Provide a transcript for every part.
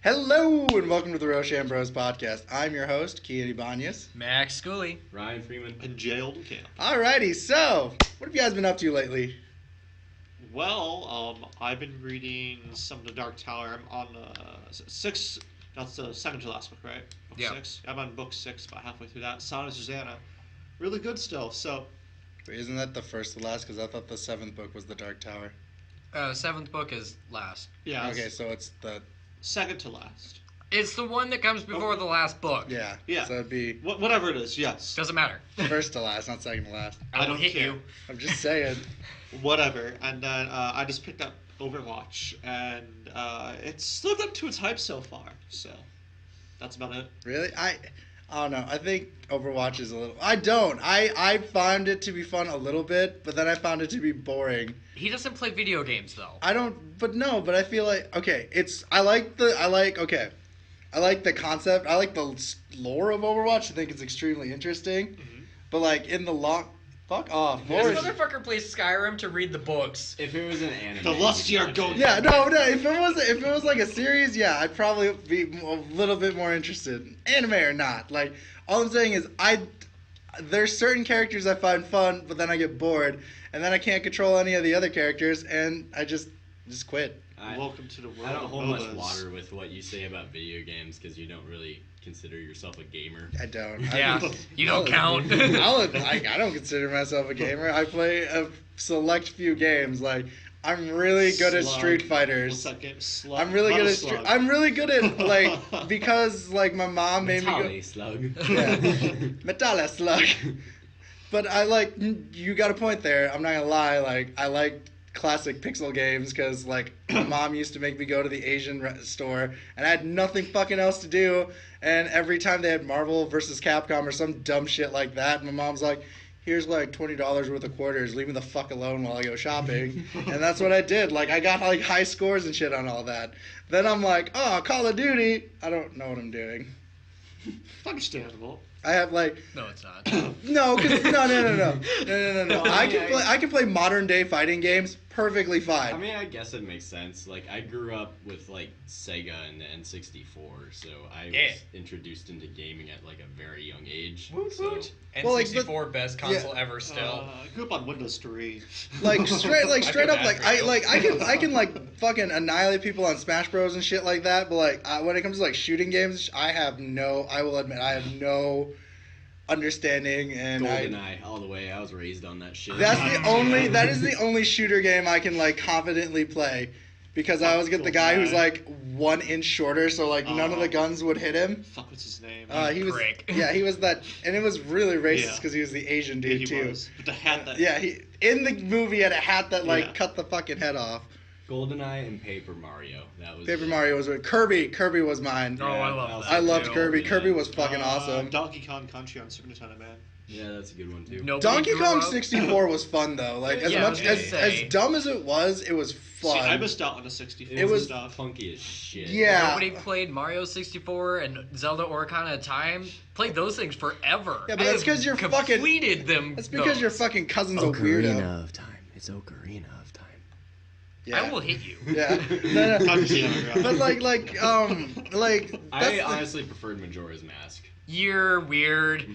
Hello and welcome to the Roshambro's podcast. I'm your host, Kien. Max Schooley. Ryan Freeman. And Jay Oldenkamp. Alrighty, so what have you guys been up to lately? Well, I've been reading some of the Dark Tower. I'm on six. That's the second to last book, right? Book Yeah. 6. I'm on book 6, about halfway through that. Son of Susanna, really good still. So, Wait, isn't that the first to last? Because I thought the 7th book was the Dark Tower. 7th book is last. yeah. Okay, so it's the Second to last. It's the one that comes before the last book. yeah. Yeah. So it'd be Whatever it is, yes. Doesn't matter. first to last, not second to last. I I don't don't hit care. you. I'm just saying. Whatever. And then I just picked up Overwatch, and it's lived up to its hype so far. So, that's about it. Really? I don't know. I think Overwatch is a little. I don't. I found it to be fun a little bit, but then I found it to be boring. He doesn't play video games though. I don't. But no. But I feel like okay. I like the concept. I like the lore of Overwatch. I think it's extremely interesting. Mm-hmm. But like in the long. Fuck off. This Lore is- motherfucker plays Skyrim to read the books. If it was an anime, The lusty are going- Yeah, no. If it was like a series, yeah, I'd probably be a little bit more interested. Anime or not, like all I'm saying is there's certain characters I find fun, but then I get bored, and then I can't control any of the other characters, and I just quit. Welcome to the world I don't of hold much MOBAs. water with what you say about video games because you don't really consider yourself a gamer. I don't. Yeah, you don't count. I don't consider myself a gamer. I play a select few games. Like I'm really good at Slug. Street What's Fighters. that game? Slug. I'm really good Metal at Slug. I'm really good at like because like my mom made me go. Mentally slug. Yeah. Metala slug. But I like you got a point there. I'm not gonna lie. Like I like classic pixel games because like my mom used to make me go to the Asian store and I had nothing fucking else to do. And every time they had Marvel versus Capcom or some dumb shit like that, my mom's like, "Here's like $20 worth of quarters. Leave me the fuck alone while I go shopping." And that's what I did. Like I got like high scores and shit on all that. Then I'm like, "Oh, Call of Duty." I don't know what I'm doing. Understandable. I have like No, it's not. no, cause no. I can play modern day fighting games perfectly fine. I mean, I guess it makes sense. Like, I grew up with, like, Sega and the N64, so I was introduced into gaming at, like, a very young age. Woot so, woot. Well, like, N64 best console ever still. I grew up on Windows 3. Like straight up, like for you. I can like fucking annihilate people on Smash Bros and shit like that. But like when it comes to like shooting games, I will admit I have no understanding and GoldenEye, all the way. I was raised on that shit. that is the only shooter game I can like confidently play. Because I always get the guy who's like 1 inch shorter, so like none of the guns would hit him. Fuck, what's his name? He was Prick. yeah, he was that, and it was really racist Yeah. because he was the Asian Yeah, dude he too. was. With the hat that... Yeah, he in the movie had a hat that like Yeah. cut the fucking head off. GoldenEye and Paper Mario. That was Paper it. Mario was Kirby. Kirby was mine. Oh, I love that. I loved too. Kirby. Yeah. Kirby was fucking awesome. Donkey Kong Country on Super Nintendo, man. Yeah, that's a good one, too. Nobody Donkey grew Kong up- 64 was fun though. Like as Yeah, I much was gonna say. as dumb as it was fun. See, I missed out on the 64 It was- stuff. funky as shit. Yeah. Nobody played Mario 64 and Zelda Ocarina of Time. Played those things forever. Yeah, but that's 'cause you're fucking- completed them. That's because your fucking cousin's a weirdo. of Time. It's Ocarina of Time. Yeah. I will hit you. Yeah. No. Country, But like I that's honestly preferred Majora's Mask. You're weird.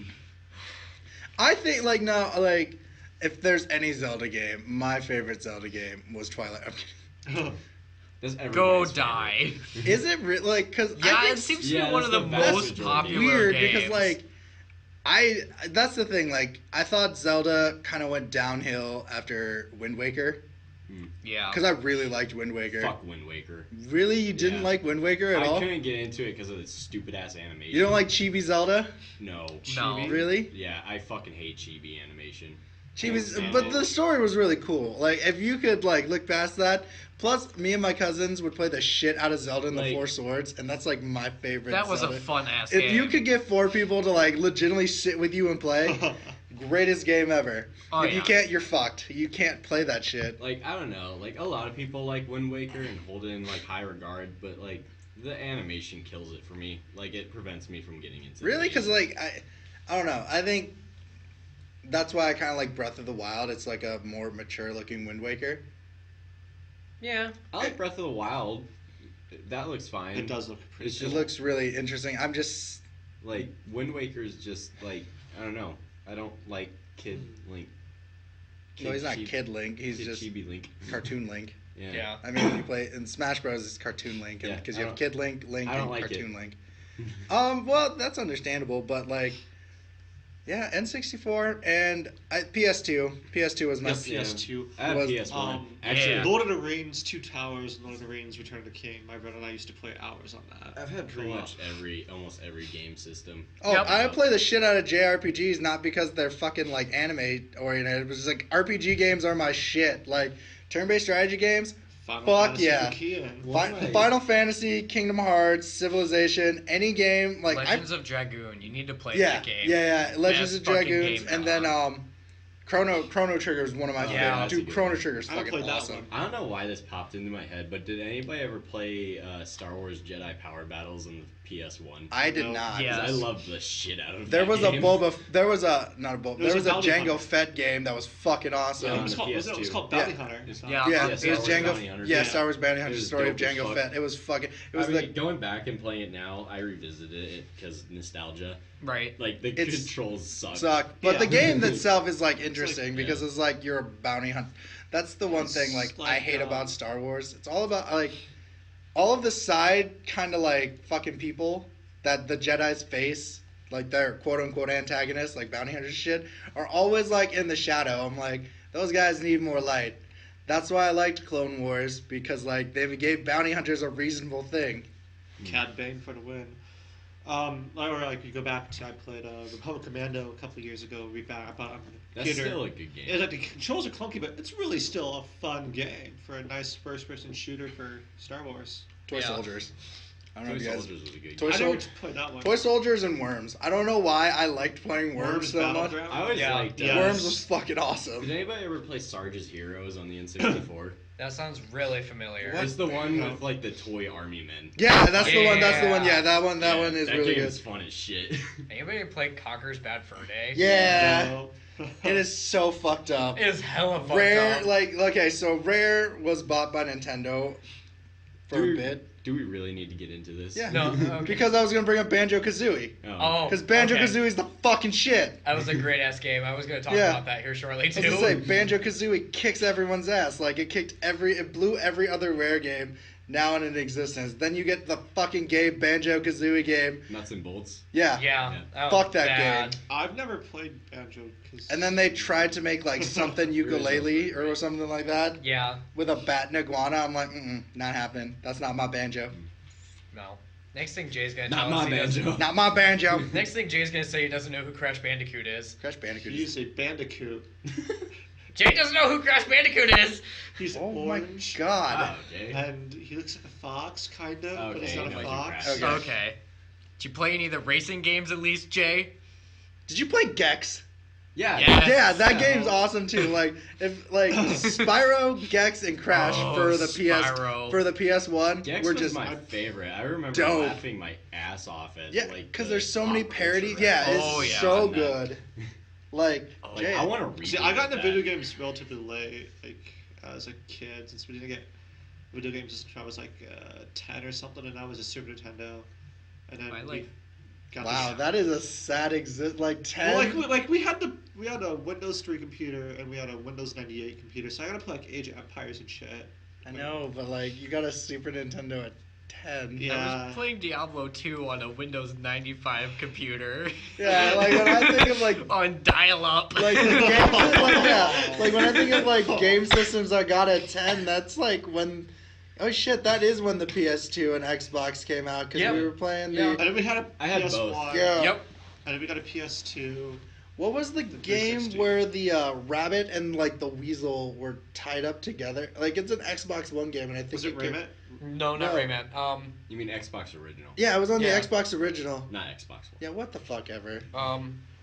I think like no like if there's any Zelda game, my favorite Zelda game was Twilight. I'm kidding. That's Go everybody's die. Is it really like because Yeah, I think it seems to Yeah, be one of that's the the vast most majority. popular weird games. because like that's the thing, like I thought Zelda kind of went downhill after Wind Waker Yeah. because I really liked Wind Waker. Fuck Wind Waker. Really, you didn't Yeah. like Wind Waker at I all? couldn't get into it because of the stupid ass animation. You don't like Chibi Zelda? No. No. Really? Yeah, I fucking hate chibi animation. Chibi's, Yeah. but the story was really cool. Like if you could like look past that. Plus, me and my cousins would play the shit out of Zelda and the Like- Four Swords, and that's like my favorite. That was Zelda. a fun ass If game. you could get 4 people to like legitimately sit with you and play, greatest game ever. Oh, if you yeah. can't, you're fucked. You can't play that shit. Like, I don't know. Like, a lot of people like Wind Waker and hold it in, like, high regard, but, like, the animation kills it for me. Like, it prevents me from getting into Really? the Because game. like I don't know. I think that's why I kind of like Breath of the Wild. It's like a more mature looking Wind Waker. Yeah. I like Breath of the Wild. That looks fine. It does look pretty. It's It just looks really interesting. I'm just like Wind Waker's just like I don't know. I don't like Kid Link. no, he's not Chibi- Kid Link. He's Kid just Chibi Link. Cartoon Link. Yeah. I mean, when you play in Smash Bros, it's Cartoon Link, Yeah, because I you have don't- Kid Link, Link, I don't and like Cartoon it. Link. Well, that's understandable, but like, yeah, N64 and PS2. PS2 was my. Yeah, PS2. I have Was- PS1. Actually, Yeah. Lord of the Rings, Two Towers, and Lord of the Rings, Return of the King. My brother and I used to play hours on that. I've had pretty Grew much almost every game system. Oh, Yep. I play the shit out of JRPGs, not because they're fucking like anime oriented. It was just like RPG games are my shit. Like turn-based strategy games. Final Fuck Fantasy yeah. for Kien. Final Fantasy, Kingdom Hearts, Civilization, any game like Legends of Dragoon. You need to play yeah, that game. yeah, Legends Best of fucking Dragoons, game and then ever. Chrono Trigger is one of my Yeah, favorites. that's a Dude, good Chrono one. Trigger's I haven't fucking played that awesome. one. I don't know why this popped into my head, but did anybody ever play Star Wars Jedi Power Battles on the PS1? I did No. not. Yeah. 'Cause I loved the shit out of There that was game. there was a Bounty Django Hunter. Fett game that was fucking awesome. Yeah, It on was the called, PS2. it was called Yeah. Bounty Hunter. Yeah. Yeah, Yeah, it was Star Wars Django. Bounty Hunter. Yeah, Yeah. Star Wars Bounty Hunter was Story of dope as Django fuck. Fett. It was fucking. It was I mean, like going back and playing it now, I revisited it because nostalgia. Right. Like the It's- controls suck. but Yeah. the game itself is like interesting yeah. because it's like you're a bounty hunter. That's the one It's thing like I like, hate about Star Wars. It's all about like all of the side kind of like fucking people that the Jedi's face, like their quote unquote antagonists, like bounty hunters shit, are always like in the shadow. I'm like, those guys need more light. That's why I liked Clone Wars, because like they gave bounty hunters a reasonable thing. Cad Bane for the win. Or like you go back to I played Republic Commando a couple years ago. We back on the That's computer. still a good game. It's like the controls are clunky, but it's really still a fun game for a nice first-person shooter for Star Wars. Toy Yeah. Soldiers. I don't know Toy if you guys. Soldiers was a good Toy game. I never Sol- played that one. Toy Soldiers and Worms. I don't know why I liked playing Worms so much. Battleground. I always Yeah. liked Yeah. Worms was fucking awesome. Did anybody ever play Sarge's Heroes on the N64? That sounds really familiar. What? It's the one No. with like the toy army men. Yeah, that's the one. That's the one. Yeah. Yeah, that one. That one is that really game good. is fun as shit. Anybody play Conker's Bad Fur Day? Yeah, No. it is so fucked up. It is hella fucked Rare, up. like okay, so Rare was bought by Nintendo for a bit. Do we really need to get into this? Yeah. No, okay. Because I was gonna bring up Banjo Kazooie. Oh, Because Banjo okay. Kazooie's the fucking shit. That was a great ass game. I was gonna talk Yeah. about that here shortly I too. was gonna say Banjo Kazooie kicks everyone's ass. Like it blew every other Rare game now in existence. Then you get the fucking gay Banjo Kazooie game. Nuts and bolts. Yeah. Yeah. that Fuck was that bad. game. I've never played Banjo. And then they tried to make like something ukulele or something like that Yeah. with a bat and iguana. I'm like, not happening. That's not my banjo. No. Next thing Jay's gonna Not tell my us he doesn't- banjo. Not my banjo. Next thing Jay's gonna say he doesn't know who Crash Bandicoot is. Crash Bandicoot. You say Bandicoot. Jay doesn't know who Crash Bandicoot is. He's Oh my orange. god. Oh, okay. And he looks like a fox, kind of, but he's Okay, not a no, I can fox. crash. Okay. Okay. Did you play any of the racing games at least, Jay? Did you play Gex? Yeah. Yes. Yeah, that Yeah. game's awesome too. Like if like Spyro, Gex, and Crash Oh, for the Spyro. PS1 Gex were was just my favorite. I remember dope. laughing my ass off at yeah, like because the there's so many pop parodies. culture Yeah, it's Oh, yeah. so on that. good. Like, Oh, Like, Jay, I want to read. See, I got into video games relatively late, like as a kid, since we didn't get video games until I was like 10 or something, and I was a Super Nintendo, and then I we like- got wow, the, that is a sad exist. Like 10. well, like we had a Windows 3 computer and we had a Windows 98 computer, so I gotta play like Age of Empires and shit. I know, but like you got a Super Nintendo at 10. Yeah. I was playing Diablo 2 on a Windows 95 computer. Yeah, like when I think of like on dial-up. like the games, like yeah, like when I think of like game systems I got at 10, that's like when. Oh shit, that is when the PS2 and Xbox came out because Yeah. we were playing the. Yeah. And then we had a I had PS1. both. Yeah. Yep. And then we got a PS2. What was the game 360. where the rabbit and like the weasel were tied up together? Like it's an Xbox One game, and I think Was it came- Rayman? No, not No. Rayman. You mean Xbox original? Yeah, it was on Yeah. the Xbox original. Not Xbox One. Yeah, what the fuck ever.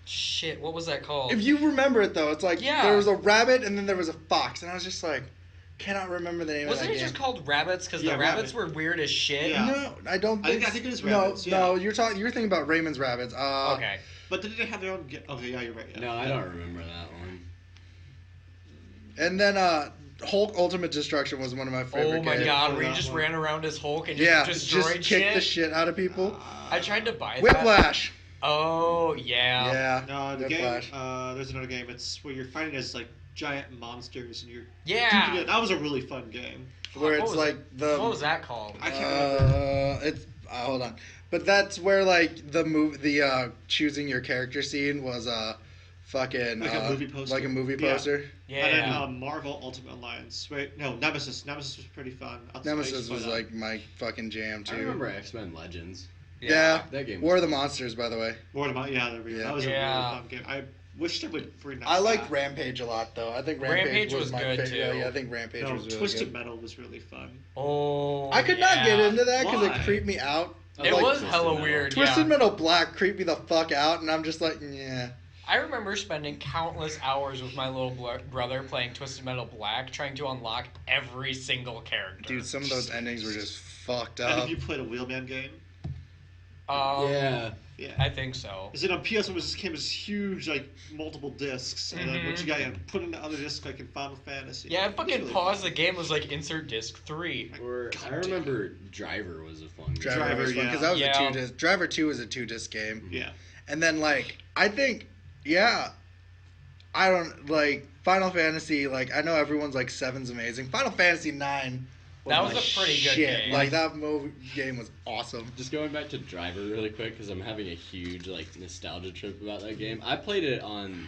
Shit, what was that called? If you remember it though, it's like Yeah. there was a rabbit and then there was a fox, and I was just like, cannot remember the name Wasn't of it that just game. called Rabbits? Because Yeah, the rabbits Rabbit. were weird as shit. Yeah. No, I don't I think. think it is no, Rabbits, yeah. no, you're thinking about Raymond's Rabbits. Okay. But did they have their own? Okay, yeah, you're right. Yeah. No, I don't remember that one. And then Hulk Ultimate Destruction was one of my favorite Oh my games. god, where you just ran around as Hulk and Yeah, just just destroyed kick shit. the shit out of people. I tried to buy that. Whiplash. Oh, yeah. Yeah. No, the Whiplash. game. There's another game. It's where you're fighting as like giant monsters and you're. Yeah. duking it. That was a really fun game. Where What it's was like it? the. What was that called? I can't remember. It's hold on, but that's where like the choosing your character scene was fucking Like a movie poster. Like a movie Yeah. poster. Yeah. And then Marvel Ultimate Alliance. Wait, no, Nemesis. Nemesis was pretty fun. Nemesis was like my fucking jam too. I remember X-Men Legends. Yeah. That game. War of the was fun. Monsters, by the way. War of the yeah, there we go. Yeah. That was a Yeah. really fun game. I wish they would bring that I like back. Rampage a lot though. I think Rampage was was my good, favorite. too. Yeah, I think Rampage No, was really Twisted good. Metal was really fun. Oh, I could not get into that because it Why? creeped me out. I It like was Twisted hella Metal. weird, Twisted yeah. Metal Black creeped me the fuck out, and I'm just like, yeah. I remember spending countless hours with my little brother playing Twisted Metal Black, trying to unlock every single character. Dude, some of those endings were just fucked And up. have you played a Wheelman game? Yeah. Yeah. I think so. Is it on PS1? It just came as huge, like multiple discs, and then once you got put into other discs, like in Final Fantasy. Yeah, I It was fucking really paused fun. the game, was like, insert disc 3. Or I remember Driver was a fun game. Driver was fun yeah. because that was Yeah. a 2-disc. Driver 2 was a 2-disc game, Yeah. and then like I think, yeah, I don't like Final Fantasy. Like I know everyone's like 7's amazing. Final Fantasy 9. That was my a pretty good shit. game. Like that game was awesome. Just going back to Driver really quick because I'm having a huge like nostalgia trip about that game. I played it on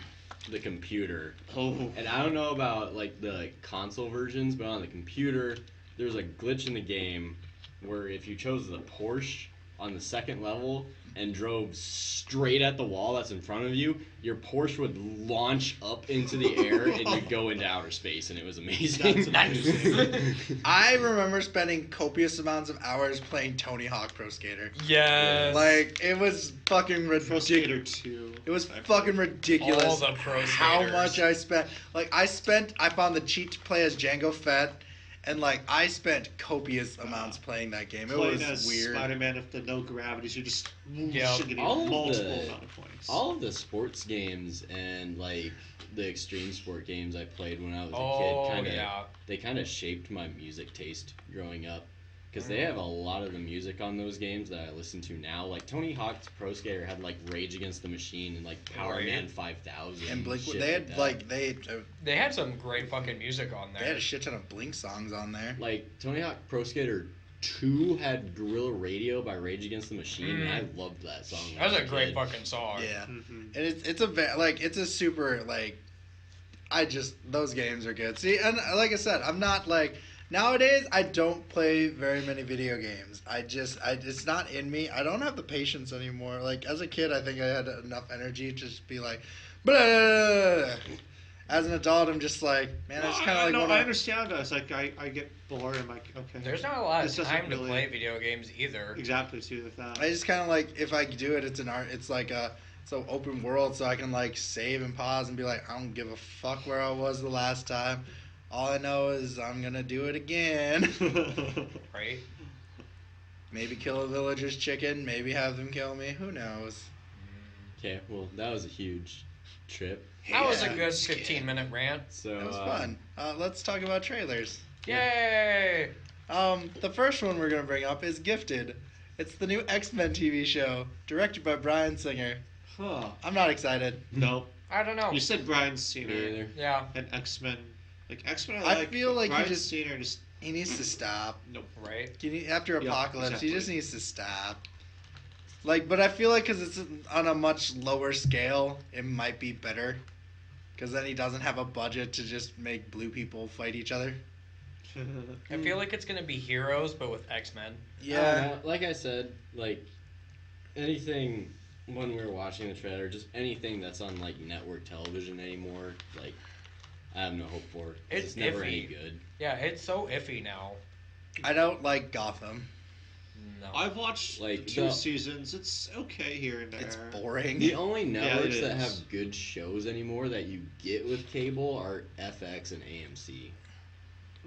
the computer, Oh. and I don't know about like the console versions, but on the computer there was a glitch in the game where if you chose the Porsche on the second level and drove straight at the wall that's in front of you, your Porsche would launch up into the air and you'd go into outer space, and it was amazing. That's amazing. I remember spending copious amounts of hours playing Tony Hawk Pro Skater. Yes. Like it was fucking Pro ridiculous. Skater 2. It was fucking ridiculous. All the pro how skaters. much I spent. Like I found the cheat to play as Django Fett, and like I spent copious amounts playing that game. It Playing was as weird. Spider-Man with the no gravity, so you just Yeah. should get All of multiple the- amount of points. All of the sports games and like the extreme sport games I played when I was a Oh, kid, yeah. they kind of shaped my music taste growing up. Because they have a lot of the music on those games that I listen to now. Like Tony Hawk's Pro Skater had like Rage Against the Machine and like Power Right. Man 5000. And Blink, shit they had that. like They had some great fucking music on there. they had a shit ton of Blink songs on there. Like Tony Hawk Pro Skater 2 had Guerrilla Radio by Rage Against the Machine, and I loved that song. when That was I a great kid. fucking song. Yeah, Mhm. and it's a super like, those games are good. See, and like I said, I'm not like nowadays. I don't play very many video games. It's not in me. I don't have the patience anymore. Like as a kid, I think I had enough energy to just be like, blah. As an adult, I'm just like, man, I just kind of like no, wanna. I understand that. It's like I get bored. I'm like, okay. There's not a lot of This doesn't time to really- play video games either. Exactly, too, with that. I just kind of like if I do it, it's an art. It's like a open world, so I can like save and pause and be like, I don't give a fuck where I was the last time. All I know is I'm gonna do it again. Right? Maybe kill a villager's chicken. Maybe have them kill me. Who knows? Okay, well, that was a huge trip. That was a Yeah, good scared. 15-minute rant. So, That was fun. Let's talk about trailers. Yay! The first one we're gonna bring up is Gifted. It's the new X-Men TV show, directed by Bryan Singer. Huh. I'm not excited. No. I don't know. You said Brian me Cena either. Yeah, and X-Men. Like, X-Men I like. feel like he Brian just- Cena just. He needs to stop. Nope. right? After Yeah, Apocalypse, he just exactly. needs to stop. Like, but I feel like because it's on a much lower scale, it might be better. Because then he doesn't have a budget to just make blue people fight each other. I feel like it's gonna be Heroes, but with X-Men. Yeah. Like I said, like anything when we were watching the trailer, just anything that's on like network television anymore, like I have no hope for. 'Cause It's It's never iffy. any good. Yeah, it's so iffy now. I don't like Gotham. No. I've watched Like, 2 the- seasons. It's okay here and there. It's boring. The only it networks that is. have good shows anymore that you get with cable are FX and AMC.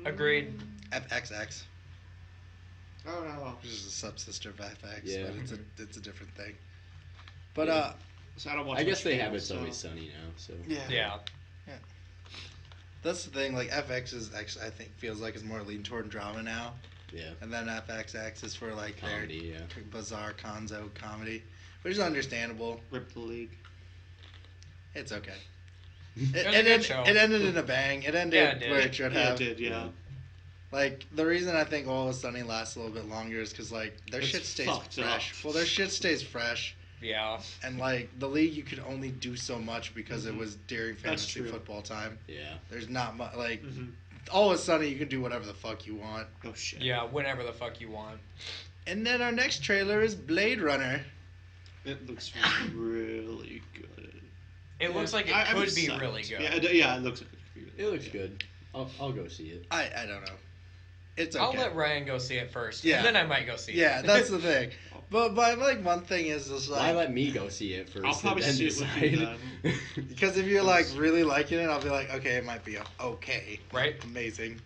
Agreed. FXX, I don't know. which is a subsister of FX, Yeah. but it's a different thing. But Yeah. So I don't watch I guess much they cable, have It's so- Always Sunny now, so Yeah. That's the thing. Like FX is actually, I think, feels like it's more lean toward drama now, Yeah. and then FXX is for like Comedy, their yeah. bizarre Conzo comedy, which is understandable. Rip the league. It's okay. It was a good show. It ended in a bang. It ended Yeah, it did. where it should Yeah, have. it did. Yeah. Like the reason I think Always Sunny lasts a little bit longer is because like their It's shit stays fucked fresh. up. Well, their shit stays fresh, Yeah. and like the league, you could only do so much because it Mhm. was during That's fantasy true. football time. Yeah. There's not much like Mm-hmm. Always Sunny. You can do whatever the fuck you want. Oh shit. Yeah, whenever the fuck you want. And then our next trailer is Blade Runner. It looks really good. It looks like it I'm could be psyched. really good. Yeah, it looks like it could be. It looks good. I'll go see it. I don't know. It's okay. I'll let Ryan go see it first. Yeah. And then I might go see it. Yeah, that's the thing. But like one thing is Why like let me go see it first? I'll probably and then see it with you decide? because if you're like really liking it, I'll be like, okay, it might be okay, Right? amazing.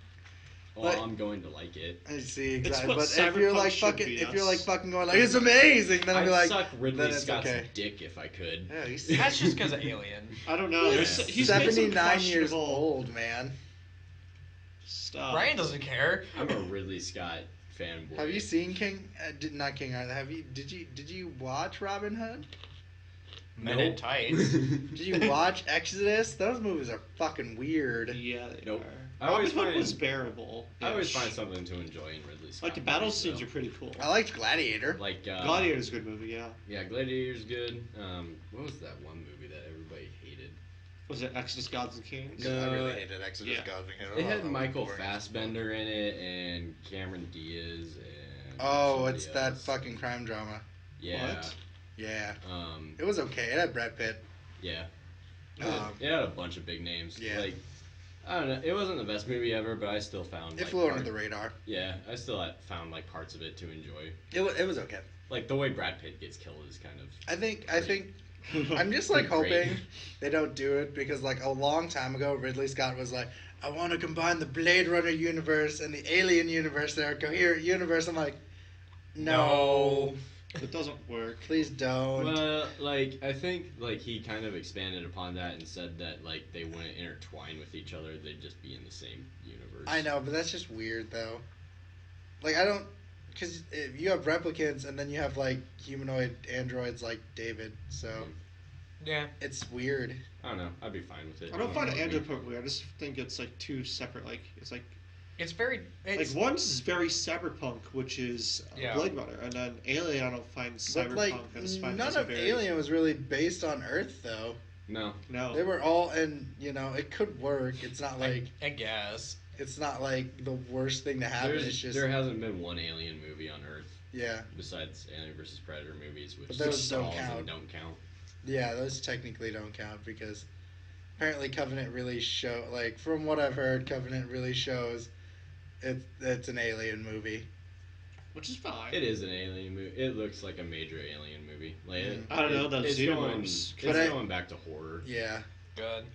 Well, But- I'm going to like it. I see It's exactly. what But if you're Cyberpunk like should fucking, be, if you're like yes. fucking going like it's amazing, then I'll I'd be like, suck Ridley then it's Scott's okay. dick if I could. Yeah, he's That's just because of Alien. I don't know. Yeah. He's made some 79 years questionable old, man. stuff. Ryan doesn't care. I'm a Ridley Scott fanboy. Have you seen King? Not King Arthur. Have you? Did you watch Robin Hood? Men in Nope. tights. Did you watch Exodus? Those movies are fucking weird. Yeah, they Nope. are. I always Robin Hood find- was bearable. I always find something to enjoy in Ridley Scott. Like the battle movies, scenes though. are pretty cool. I liked Gladiator. Like Gladiator's a good movie. Yeah. Yeah, Gladiator's good. What was that one movie that everybody hated? Was it Exodus, Gods and Kings? No. I really hated Exodus. Yeah. God, because It had it was Michael boring. Fassbender in it and Cameron Diaz and. Oh, somebody it's that else. fucking crime drama. Yeah. What? Yeah, Um. it was okay. It had Brad Pitt. Yeah. Um, It had a bunch of big names. Yeah. Like, I don't know. It wasn't the best movie ever, but I still found. It like, flew under part- the radar. Yeah, I still found like parts of it to enjoy. It was okay. Like the way Brad Pitt gets killed is kind of. I think I'm just like Great. hoping they don't do it because like a long time ago Ridley Scott was like, I want to combine the Blade Runner universe and the Alien universe. They're a coherent universe. I'm like, no, It doesn't work. please don't. Well, like I think like he kind of expanded upon that and said that like they wouldn't intertwine with each other; they'd just be in the same universe. I know, but that's just weird though. Like I don't, because you have replicants and then you have like humanoid androids like David, so Yeah. it's weird. I don't know. I'd be fine with it. I don't find it Maybe. anthropomorphic weird. I just think it's like two separate. Like it's like It's very. It's, one's very cyberpunk, which is Yeah. Blade Runner, and then Alien I don't find cyberpunk. But like I just find none that's a of very, Alien was really based on Earth though. No. No. They were all, and you know, it could work. It's not like I guess. it's not like the worst thing to happen. It's just There hasn't been one Alien movie on Earth yeah, besides Alien vs Predator movies, which But those don't stalls count. and don't count. yeah. Those technically don't count because apparently Covenant really show like from what I've heard, Covenant really shows it's an Alien movie. Which is fine. It is an Alien movie. It looks like a major Alien movie. Like Mm. I don't know, the it's going, Xenomorphs. it's But I- going back to horror. Yeah. Good.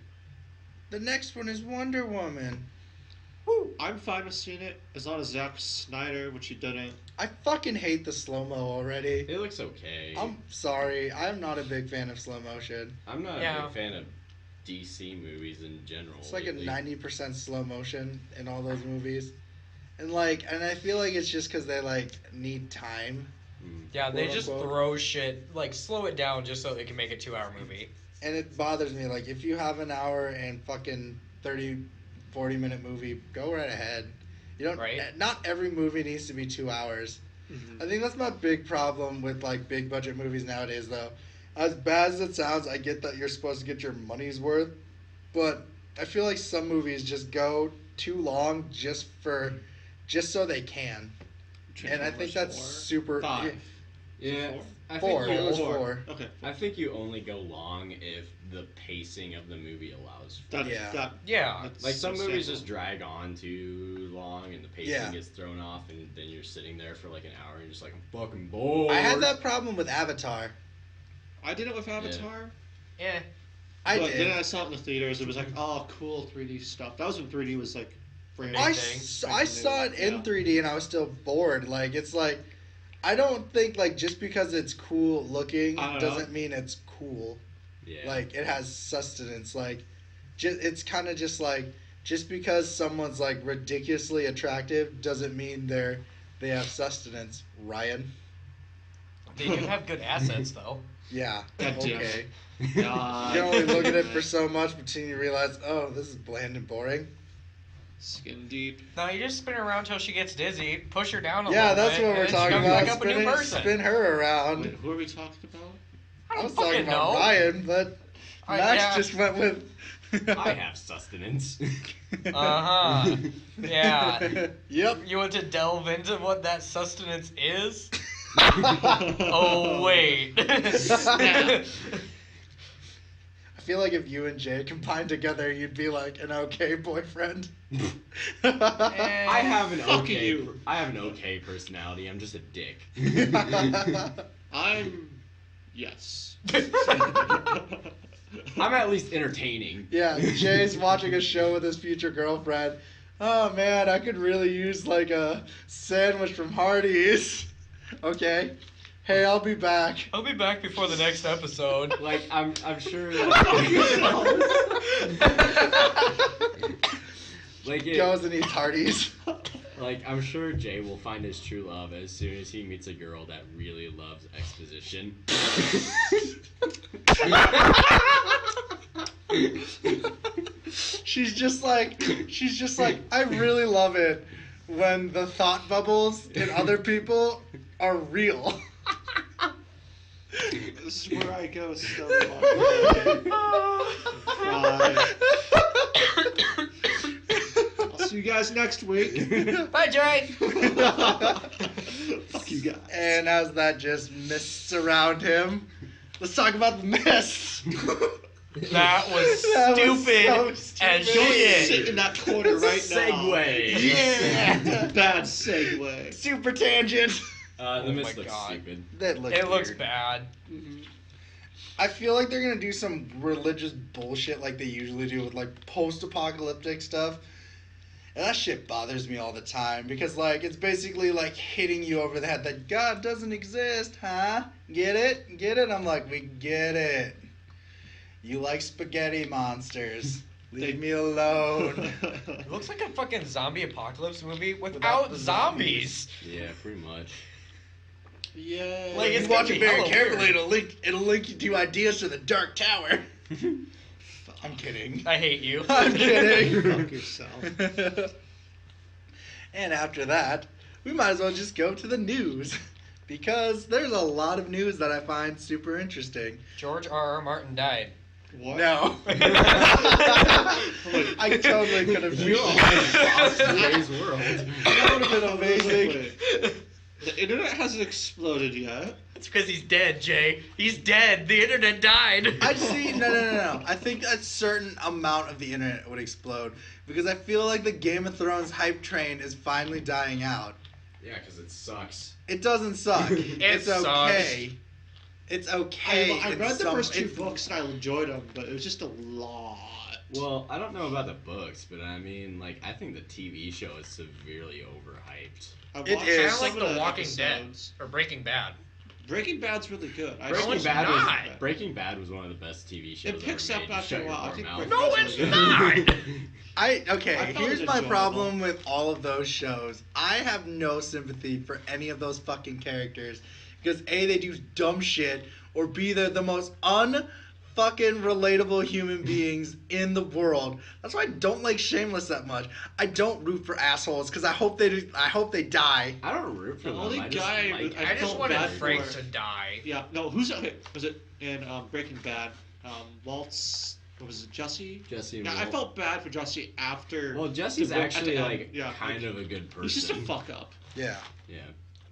The next one is Wonder Woman. Woo! I'm fine with seeing it as long as Zack Snyder, which he didn't. I fucking hate the slow mo already. It looks okay. I'm sorry. I'm not a big fan of slow motion. I'm not Yeah. a big fan of DC movies in general. It's like lately. a 90% slow motion in all those movies. And I feel like it's just because they like need time. Mm. Yeah, they Quote, just unquote. throw shit, like, slow it down just so they can make a 2-hour movie. And it bothers me. Like, if you have an hour and fucking 30, 40-minute movie, go right ahead. You don't. Right. Not every movie needs to be 2 hours. Mm-hmm. I think that's my big problem with like big budget movies nowadays. Though, as bad as it sounds, I get that you're supposed to get your money's worth, but I feel like some movies just go too long just so they can. And I think that's super. 5. Yeah, I Four. think It was you, four. Okay. I think you only go long if the pacing of the movie allows. For That, Yeah. that, Yeah. that's Like some movies understandable. just drag on too long and the pacing Yeah. gets thrown off and then you're sitting there for like an hour and you're just like I'm fucking bored. I had that problem with Avatar. I did it with Avatar. Eh. I but did. then I saw it in the theaters. It was like, oh, cool 3D stuff. That was when 3D was like brand Big I, thing. I saw it in Yeah. 3D and I was still bored. Like it's like, I don't think like just because it's cool looking I don't know. doesn't mean it's cool. Yeah. Like it has sustenance. Like, it's kind of just like just because someone's like ridiculously attractive doesn't mean they have sustenance, Ryan. They do have good assets, though. Yeah. God damn Okay. it. You can only look at it for so much, but then you realize, oh, this is bland and boring. Skin deep. No, you just spin her around till she gets dizzy, push her down a Yeah, little that's bit, what we're and she talking comes about. back up a new person. Spin her around. Wait, who are we talking about? I was don't talking fucking about know. Ryan, but Max Yeah. just went with. I have sustenance. Uh-huh. Yeah. Yep. You want to delve into what that sustenance is? Oh, wait. I feel like if you and Jay combined together, you'd be like an okay boyfriend. I have an Fuck okay. you. I have an okay personality. I'm just a dick. I'm. Yes. I'm at least entertaining. Yeah, Jay's watching a show with his future girlfriend. Oh man, I could really use like a sandwich from Hardee's. Okay. Hey, I'll be back. I'll be back before the next episode. Like I'm sure. Like it, Goes and eats Hardee's. like I'm sure Jay will find his true love as soon as he meets a girl that really loves exposition. She's just like, I really love it when the thought bubbles in other people are real. This is where I go so Bye. I'll see you guys next week. Bye, Jay. Fuck you guys. And as that just mists around him, let's talk about the mist. That was That was stupid so as stupid. Don't shit. sit in that corner right now. Segue. Yeah. Bad segue. Super tangent. The Oh mist my looks God. stupid. That looks It looks weird. bad. I feel like they're gonna do some religious bullshit like they usually do with like post-apocalyptic stuff. And that shit bothers me all the time because like it's basically like hitting you over the head that God doesn't exist, huh? Get it? Get it? I'm like, we get it. You like spaghetti monsters. Leave me alone. It looks like a fucking zombie apocalypse movie Without without the zombies. Yeah, pretty much. Yeah. Like, If it's you watch gonna it be very hella carefully, weird. it'll link you to ideas to the Dark Tower. I'm kidding. I hate you. I'm kidding. Fuck yourself. And after that, we might as well just go to the news. Because there's a lot of news that I find super interesting. George R.R. Martin died. What? No. I totally could have You used almost that. lost today's world. That would have been amazing. The internet hasn't exploded yet. It's because he's dead, Jay. He's dead. The internet died. I see. No. I think a certain amount of the internet would explode because I feel like the Game of Thrones hype train is finally dying out. Yeah, because it sucks. It doesn't suck. It's sucks. okay. It's okay. I in read the some- first two it's- books and I enjoyed them, but it was just a lot. Well, I don't know about the books, but I mean, like, I think the TV show is severely overhyped. I It watched is. Kind of some like of The Walking episodes. Dead or Breaking Bad. Breaking Bad's really good. I Breaking it's Bad, not. Breaking Bad was one of the best TV shows It picks ever up made. after Shut a your while. I poor think mouth. No, it's not. I felt here's it my enjoyable. problem with all of those shows. I have no sympathy for any of those fucking characters because A, they do dumb shit, or B, they're the most unfucking relatable human beings in the world. That's why I don't like Shameless that much. I don't root for assholes because I hope they die. I don't root for The them. only I just guy like I I just felt wanted bad Frank for- to die. Yeah, no, who's okay? Was it in Breaking Bad? Waltz. What was it? Jesse. Jesse and Yeah, I Walt. felt bad for Jesse after. Well, Jesse's the book at the actually end. like Yeah, kind of a good person. He's just a fuck up. Yeah. Yeah.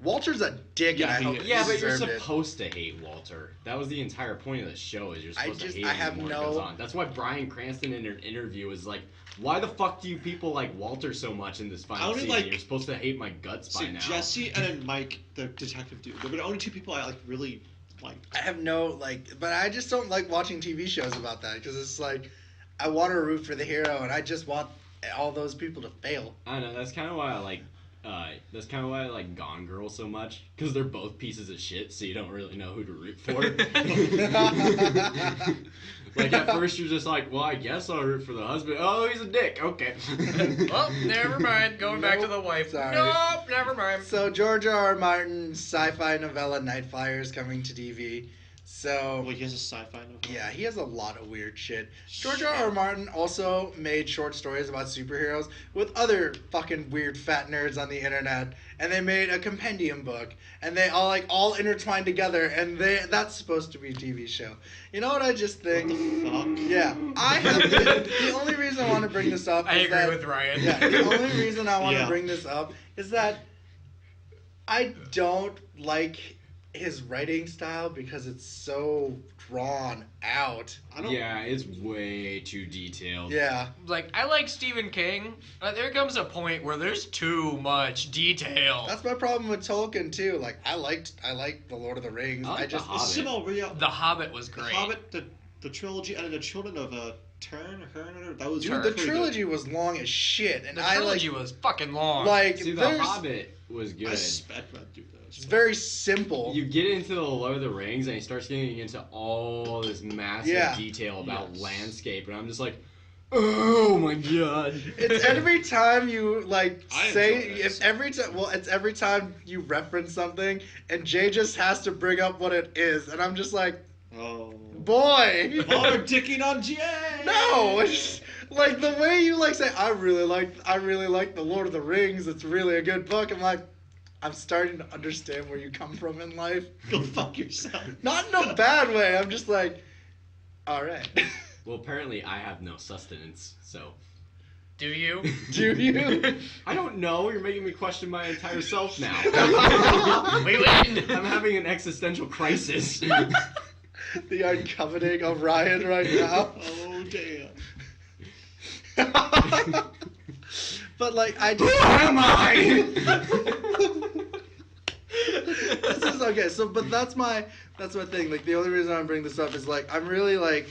Walter's a dick, Yeah, and I he hope is. he Yeah, but you're deserved it. supposed to hate Walter. That was the entire point of the show. Is you're supposed to hate I him have the more no- it goes on. That's why Bryan Cranston in an interview was like, "Why the fuck do you people like Walter so much in this I final only season? like- You're supposed to hate my guts by See, now." Jesse and then Mike, the detective dude. They were the only two people I like really liked. I have no but I just don't like watching TV shows about that because it's like I want to root for the hero and I just want all those people to fail. I don't know. That's kind of why I like That's kind of why I like Gone Girl so much, because they're both pieces of shit, so you don't really know who to root for. Like, at first you're just like, well, I guess I'll root for the husband. Oh, he's a dick. Okay. Oh, never mind. Going back to the wife. Sorry. Nope, never mind. So George R. Martin's sci-fi novella Nightfire is coming to TV. So Well, he has a sci-fi novella. yeah, he has a lot of weird shit. George R. R. Martin also made short stories about superheroes with other fucking weird fat nerds on the internet, and they made a compendium book, and they all intertwined together, and that's supposed to be a TV show. You know what I just think? What the fuck? Yeah, I have the only reason I want to bring this up. I is agree that, with Ryan. Yeah, the only reason I want to Yeah. bring this up is that I don't like his writing style because it's so drawn out. I don't. Yeah, it's way too detailed. Yeah. Like, I like Stephen King, but there comes a point where there's too much detail. That's my problem with Tolkien too. Like I liked The Lord of the Rings. I like I The just Hobbit. Similar, The Hobbit was The great. Hobbit, the trilogy, and the Children of Hearn, that was dude, the trilogy was long as shit, and The I trilogy was fucking long. like See, The there's Hobbit was good. I sped read through those. it's very simple. You get into the Lord of the Rings and he starts getting into all this massive Yeah. detail about Yes. landscape, and I'm just like, oh my god. It's every time you like I say enjoy this. it's every time you reference something and Jay just has to bring up what it is, and I'm just like, Oh. boy. More dicking on Jay. No, it's just, like the way you like say I really like The Lord of the Rings. It's really a good book. I'm like, I'm starting to understand where you come from in life. Go fuck yourself. Not in a bad way. I'm just like, all right. Well, apparently I have no sustenance, so. Do you? Do you? I don't know, you're making me question my entire self now. We win. I'm having an existential crisis. The uncoveting of Ryan right now. Oh damn. But like I Who just am I? this is okay. So, but that's my thing. Like the only reason I'm bringing this up is like I'm really like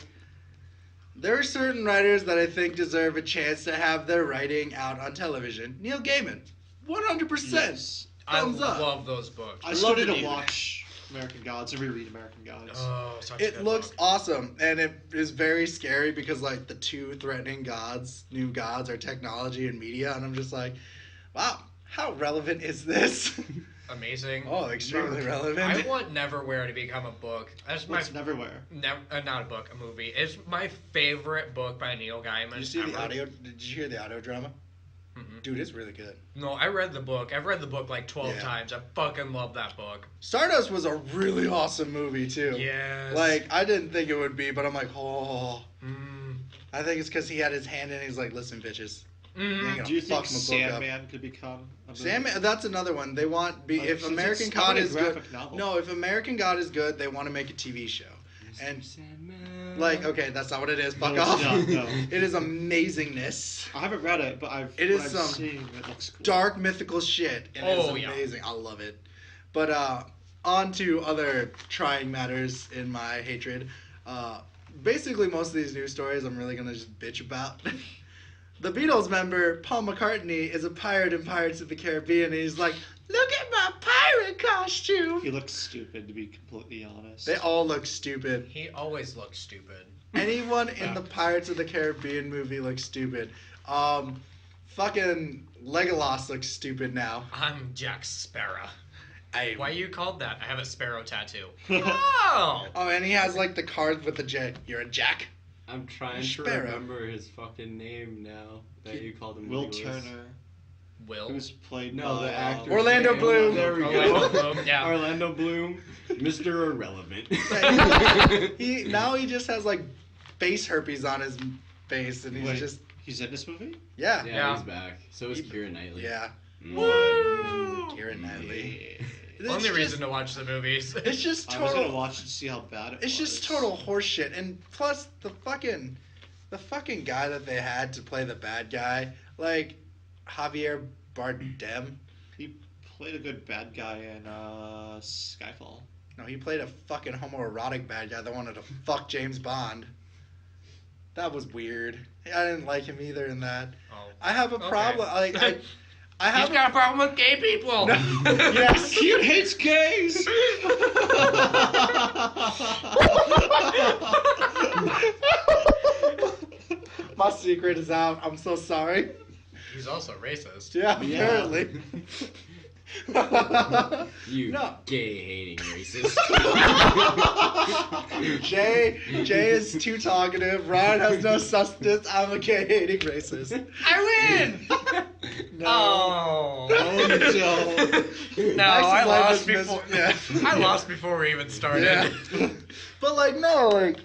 there are certain writers that I think deserve a chance to have their writing out on television. Neil Gaiman, 100%. Yes. I Thumbs up. love those books. I love started it to either. watch American Gods and reread American Gods. Oh, such a It good looks book. awesome, and it is very scary because like the two threatening new gods are technology and media, and I'm just like, wow, how relevant is this? Amazing. Oh, extremely I relevant. want Neverwhere to become a book. That's my What's Neverwhere? not a book, a movie. It's my favorite book by Neil Gaiman. Did you see the ever. audio? Did you hear the audio drama? Mm-mm. Dude, it's really good. No, I read the book. I've read the book like 12 Yeah. times. I fucking love that book. Stardust was a really awesome movie too. Yes. Like I didn't think it would be, but I'm like, oh. Mm. I think it's because he had his hand in. He's like, listen, bitches. Mm. Do you Fuck think my book up. Sandman could become a movie? Sandman, that's another one. They want if Since American it's God already a is good. graphic novel. No, if American God is good, they want to make a TV show. And like, okay, that's not what it is. Fuck No, it's off. not, no. It is amazingness. I haven't read it, but It is what some I've seen, it looks cool. Dark mythical shit. And Oh, it's yeah. amazing. I love it. But on to other trying matters in my hatred. Basically, most of these news stories I'm really gonna just bitch about. The Beatles member Paul McCartney is a pirate in Pirates of the Caribbean, and he's like, "Look at my pirate costume." He looks stupid, to be completely honest. They all look stupid. He always looks stupid. Anyone in the Pirates of the Caribbean movie looks stupid. Fucking Legolas looks stupid now. I'm Jack Sparrow. I, Why you called that? I have a sparrow tattoo. Oh! Oh, and he has like the card with the J. You're a Jack. I'm trying to Sparrow. remember his fucking name now that you called him Will Legolas. Turner, Will? who's played No, by the actor. Orlando Bloom. There we Orlando go. Bloom, yeah. Orlando Bloom, Mr. Irrelevant. He just has like face herpes on his face, and he's Wait. just He's in this movie? yeah. Yeah. He's back. So is Keira Knightley. Yeah. Woo! Keira Knightley. Yeah. It's Only just- reason to watch the movies. It's just I was gonna total. watch it to see how bad it was. It's just total horseshit, and plus the fucking guy that they had to play the bad guy, like Javier Bardem. He played a good bad guy in Skyfall. No, he played a fucking homoerotic bad guy that wanted to fuck James Bond. That was weird. I didn't like him either in that. Oh. I have a Okay. problem. Like I He's have got a problem with gay people. yes. Kien hates gays. My secret is out. I'm so sorry. He's also racist. Yeah, Yeah. apparently. You No. gay hating racist. Jay is too talkative. Ryan has no substance. I'm a gay hating racist. I win. No. Oh. No. No, I Max's life lost is before. yeah. I lost before we even started. Yeah. But like no, like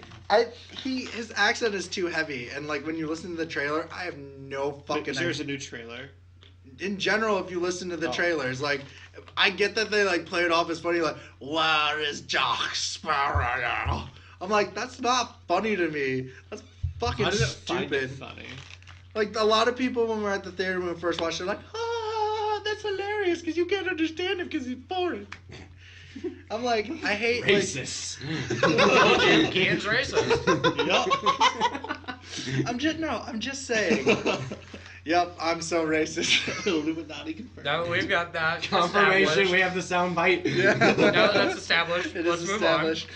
his accent is too heavy, and like when you listen to the trailer, I have no fucking. There's a new trailer. In general, if you listen to the Oh. trailers, like I get that they like play it off as funny, like where is Jack Sparrow? I'm like, that's not funny to me. That's fucking How did it find it stupid. funny? Like a lot of people when we're at the theater when we first watched it, like, that's hilarious because you can't understand him because he's foreign. I'm like, I hate Racist. Kien's racist. Yup. I'm just saying. Yep, I'm so racist. Illuminati confirmed. Now that we've got that Confirmation. established. We have the sound bite. Yeah. Now that that's established, It let's is move established.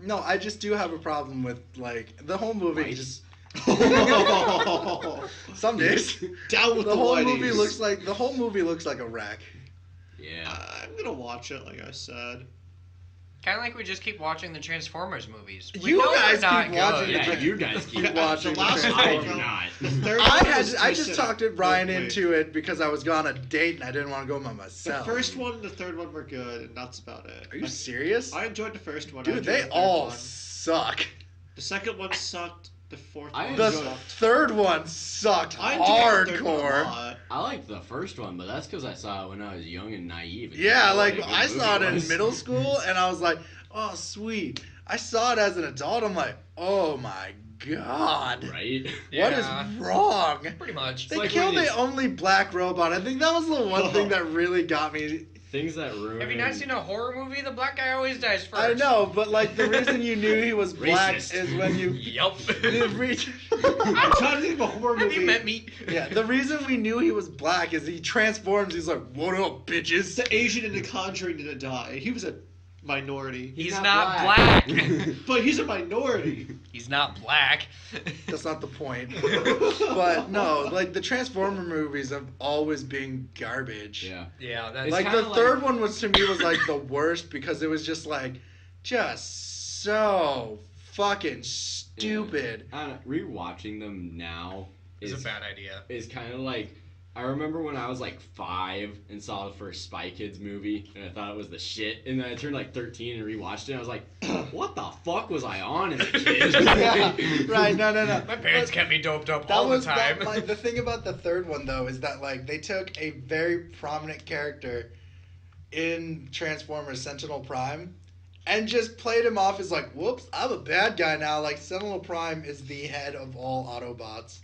No, I just do have a problem with like the whole movie. White. Just some days Down with the the whole whiteys. movie looks like a wreck. Yeah. I'm gonna watch it, like I said. Kind of like we just keep watching the Transformers movies. We You know guys they're not keep watching good. Yeah, you guys keep Keep watching The last the I Transformers. do not. The third one was I just twisted. talked Brian Wait. into it because I was gone on a date and I didn't want to go by The myself. first one and the third one were good, and that's about it. Are you serious? I enjoyed the first one. I Dude, enjoyed they the third all one. suck. The second one sucked. The fourth I one The enjoyed- sucked. third one sucked I enjoyed the third one a hardcore. lot. I liked the first one, but that's because I saw it when I was young and naive. And Yeah, didn't know like what a good I saw it movie in was. middle school and I was like, oh sweet. I saw it as an adult. I'm like, oh my god. Right? What is Yeah. wrong? Pretty much. They like killed when the these- only black robot. I think that was the one thing that really got me. Things that ruin. Have you not seen a horror movie? The black guy always dies first. I know, but like the reason you knew he was black Racist. is when you. Yup. the re- I'm trying to think of a horror Have movie. you met me? yeah, the reason we knew he was black is he transforms. He's like, "What up, bitches?" The Asian in The Conjuring didn't die. He was a minority. He's not not black. black. But he's a minority. He's not black. That's not the point. But no, like the Transformer movies have always been garbage. Yeah. Yeah, that's It's Like kinda the third one was to me was like the worst because it was just like, just so fucking stupid. Rewatching them now is is a bad idea. is kind of like I remember when I was like 5 and saw the first Spy Kids movie and I thought it was the shit, and then I turned like 13 and rewatched it and I was like, what the fuck was I on as a kid? Yeah, right, no. My parents kept me doped up That all was the time. like the thing about the third one though is that like they took a very prominent character in Transformers Sentinel Prime and just played him off as like, whoops, I'm a bad guy now. Like Sentinel Prime is the head of all Autobots.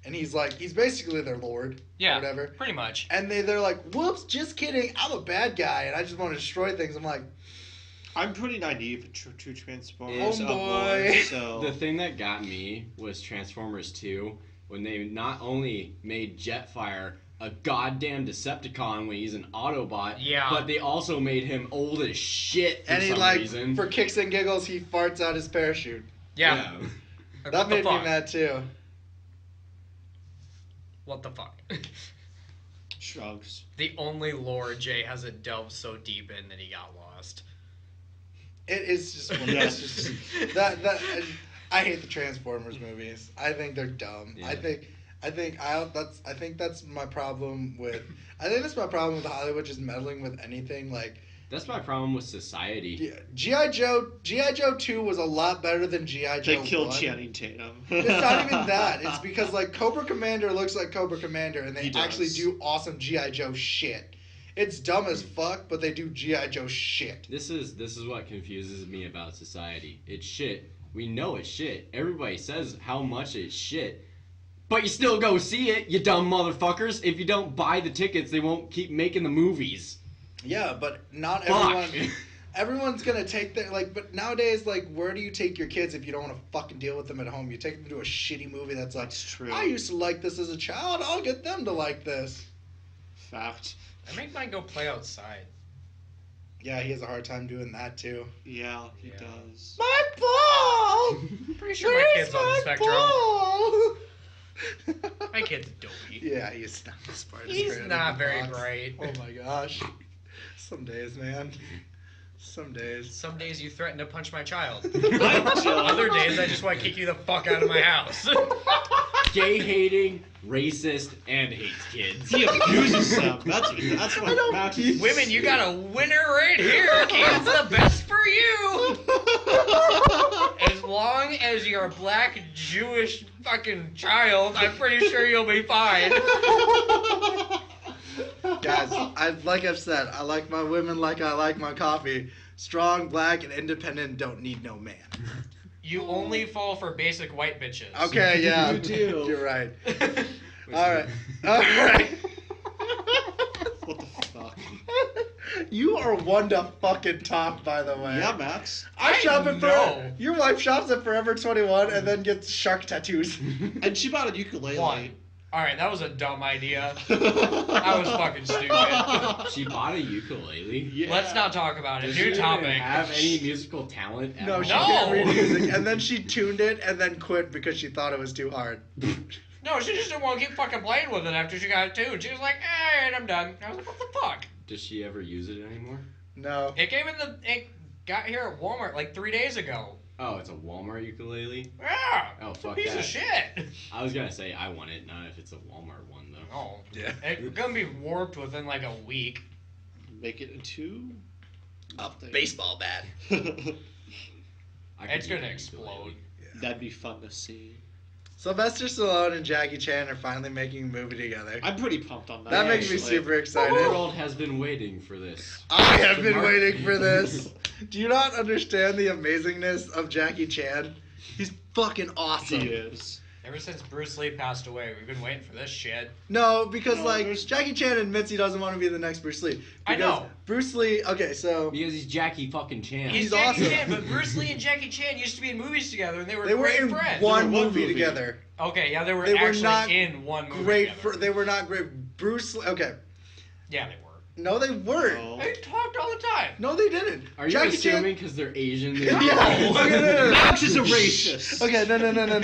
And he's basically their lord. Yeah, Or whatever. pretty much. And they're like, whoops, just kidding, I'm a bad guy and I just want to destroy things. I'm like, I'm pretty naive to Transformers. Oh, of boy. war, so The thing that got me was Transformers 2 when they not only made Jetfire a goddamn Decepticon when he's an Autobot, Yeah. but they also made him old as shit for and he some like, reason. for kicks and giggles, he farts out his parachute. Yeah. That Like, what the made me fuck? mad too. What the fuck? shrugs. The only lore Jay hasn't delved so deep in that he got lost. It is just one of Yes. those. That I hate the Transformers movies. I think they're dumb. Yeah. I think that's my problem with. I think that's my problem with Hollywood just meddling with anything. Like That's my problem with society. GI Joe 2 was a lot better than GI Joe. They killed 1. Channing Tatum. It's not even that. It's because like Cobra Commander looks like Cobra Commander, and they He does. actually do awesome GI Joe shit. It's dumb as fuck, but they do GI Joe shit. This is what confuses me about society. It's shit. We know it's shit. Everybody says how much it's shit. But you still go see it, you dumb motherfuckers. If you don't buy the tickets, they won't keep making the movies. Yeah, but not Fuck. everyone. Everyone's gonna take their like. But nowadays, like, where do you take your kids if you don't want to fucking deal with them at home? You take them to a shitty movie that's like. That's true. I used to like this as a child. I'll get them to like this. fact. I make mine go play outside. Yeah, he has a hard time doing that too. Yeah, he Yeah. does. My ball! Pretty sure my kid's on the spectrum. My kid's dopey. Yeah, he's not the smartest. He's brain in not the very box. bright. Oh my gosh. Some days, man. Some days. Some days you threaten to punch my child. I'm Other days I just want to kick you the fuck out of my house. Gay hating, racist, and hates kids. He abuses them. That's what don't matters. keep- Women, you got a winner right here. Kids, the best for you. As long as you're a black Jewish fucking child, I'm pretty sure you'll be fine. Guys, like I've said, I like my women like I like my coffee. Strong, black, and independent, don't need no man. You only fall for basic white bitches. Okay, yeah. You do. You're right. Alright. Alright. What the fuck? You are one to fucking talk, by the way. Yeah, Max. I I shop at know. Your wife shops at Forever 21 and then gets shark tattoos. And she bought a ukulele. One. Alright, that was a dumb idea. That was fucking stupid. She bought a ukulele. Yeah. Let's not talk about it. Does she New even topic. have any musical talent at No, all? she No. can't read music. And then she tuned it and then quit because she thought it was too hard. No, she just didn't want to keep fucking playing with it after she got it tuned. She was like, alright, I'm done. I was like, what the fuck? Does she ever use it anymore? No. It got here at Walmart like 3 days ago. Oh, it's a Walmart ukulele? Yeah. Oh, It's a fuck piece that. of shit. I was gonna say I want it, not if it's a Walmart one though. Oh. Yeah. It's gonna be warped within like a week. Make it into A thing. baseball bat. I could It's use gonna a explode. ukulele. That'd be fun to see. Sylvester Stallone and Jackie Chan are finally making a movie together. I'm pretty pumped on that. That makes me actually. super The excited. world has been waiting for this. I have been Mark- waiting for this. Do you not understand the amazingness of Jackie Chan? He's fucking awesome. He is. Ever since Bruce Lee passed away, we've been waiting for this shit. No, because No, like there's- Jackie Chan admits he doesn't want to be the next Bruce Lee. I Because know. Bruce Lee. Okay, so Because he's Jackie fucking Chan. He's Jackie awesome. Chan, but Bruce Lee and Jackie Chan used to be in movies together, and they were they were great in friends. one They were one movie movie. together. Okay, yeah, they were They were actually not in one movie Great. together. They were not great. Bruce. Okay. Yeah, they were. No, they weren't. No. They talked all the time. No, they didn't. Are you Jackie assuming because they're Asian? Yeah. they're- No. Max is a racist. Okay,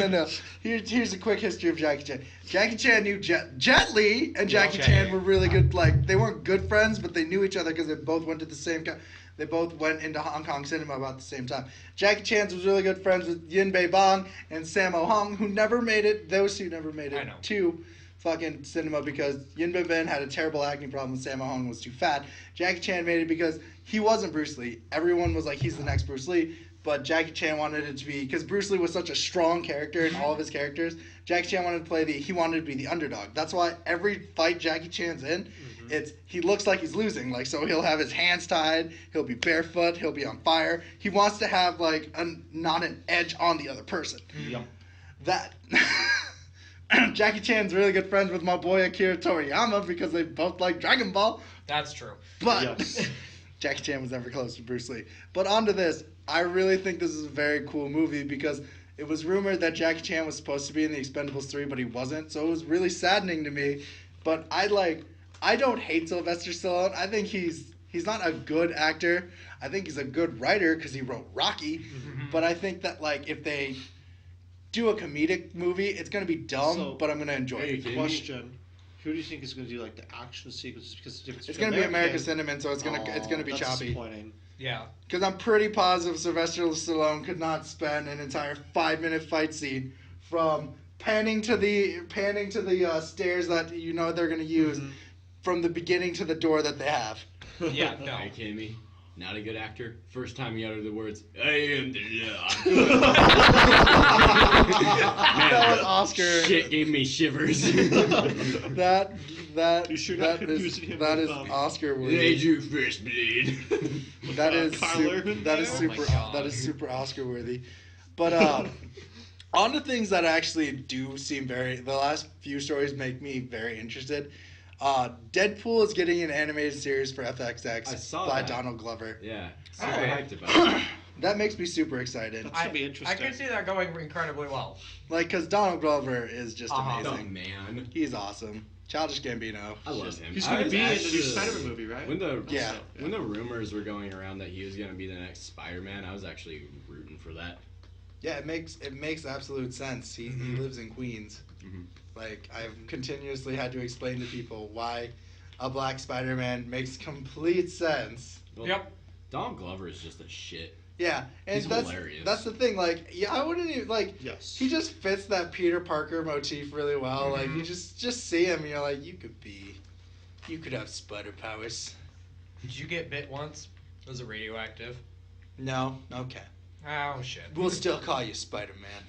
no. Here's a quick history of Jackie Chan. Jackie Chan knew Jet Li and Jackie Okay. Chan were really good. Like they weren't good friends, but they knew each other because they both went to the same. They both went into Hong Kong cinema about the same time. Jackie Chan was really good friends with Yin Bei Bang and Sammo Hung, who never made it. Those two never made I it know. to fucking cinema because Yin Bei Bang had a terrible acne problem and Sammo Hung was too fat. Jackie Chan made it because he wasn't Bruce Lee. Everyone was like, he's the next Bruce Lee. But Jackie Chan wanted it to be, because Bruce Lee was such a strong character in all of his characters, Jackie Chan wanted to he wanted to be the underdog. That's why every fight Jackie Chan's in, he looks like he's losing. Like, so he'll have his hands tied, he'll be barefoot, he'll be on fire. He wants to have, like, not an edge on the other person. Yep. That... Jackie Chan's really good friends with my boy Akira Toriyama because they both like Dragon Ball. That's true. But Yes. Jackie Chan was never close to Bruce Lee. But on to this. I really think this is a very cool movie because it was rumored that Jackie Chan was supposed to be in the Expendables 3, but he wasn't. So it was really saddening to me. But I don't hate Sylvester Stallone. I think he's not a good actor. I think he's a good writer because he wrote Rocky. But I think that like if they do a comedic movie, it's gonna be dumb, So- but I'm gonna enjoy Hey, it. Kidding me? Question: who do you think is going to do like the action sequences? Because if It's gonna be American Cinnamon, so it's gonna be that's choppy. disappointing. Yeah. Because I'm pretty positive Sylvester Stallone could not spend an entire 5-minute fight scene from panning to the stairs that you know they're gonna use from the beginning to the door that they have. Yeah, no. Are you kidding me? Not a good actor. First time he uttered the words, I am the law. That was Oscar. Shit gave me shivers. That You sure not is confusing him that with, is Oscar They worthy. drew first bleed. That is Kyler in that is there? Oh my super God. that is super Oscar worthy. But on to things that actually do seem the last few stories make me very interested. Deadpool is getting an animated series for FXX I saw by that. Donald Glover. Yeah, super Alright. hyped about it. That makes me super excited. That's gonna be interesting. I can see that going incredibly well. Like, cause Donald Glover is just Uh-huh. Oh amazing. man. He's awesome. Childish Gambino. I love him. He's going to be in the new actually- Spider-Man movie, right? When the Yeah. when the rumors were going around that he was gonna be the next Spider-Man, I was actually rooting for that. Yeah, it makes absolute sense. He lives in Queens. Mhm. Like, I've continuously had to explain to people why a black Spider-Man makes complete sense. Well, Yep. Donald Glover is just a shit. Yeah, and He's that's hilarious. that's the thing. Like, yeah, I wouldn't even like. Yes. He just fits that Peter Parker motif really well. Like, you Mhm. just see him, and you're like, you could have spider powers. Did you get bit once? Was it radioactive? No, okay. Oh shit. We'll still call you Spider-Man.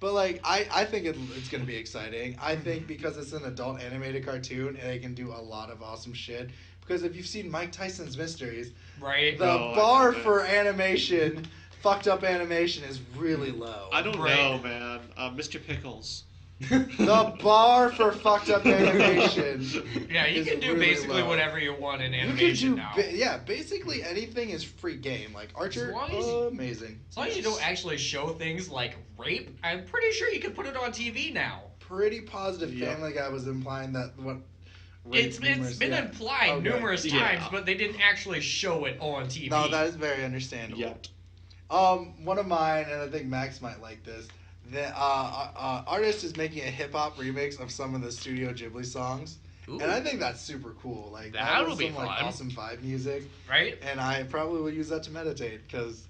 But like, I think it's gonna be exciting. I think because it's an adult animated cartoon and they can do a lot of awesome shit. Because if you've seen Mike Tyson's Mysteries, Right. the No, I bar haven't. for animation, fucked up animation, is really low. I don't Right. know, man. Mr. Pickles. The bar for fucked up animation. Yeah, you is can do really basically low. whatever you want in You can animation do now. yeah, basically anything is free game. Like Archer, As long as amazing. As long as you don't actually show things like rape, I'm pretty sure you can put it on TV now. Pretty positive. Yep. Family Guy was implying that what. It's rumors, been yeah. implied Okay. numerous Yeah. times, but they didn't actually show it on TV. No, that is very understandable. Yep. One of mine, and I think Max might like this. The artist is making a hip hop remix of some of the Studio Ghibli songs, Ooh, and I think that's super cool. Like That'll was be some like fun. awesome vibe music, right? and I probably will use that to meditate because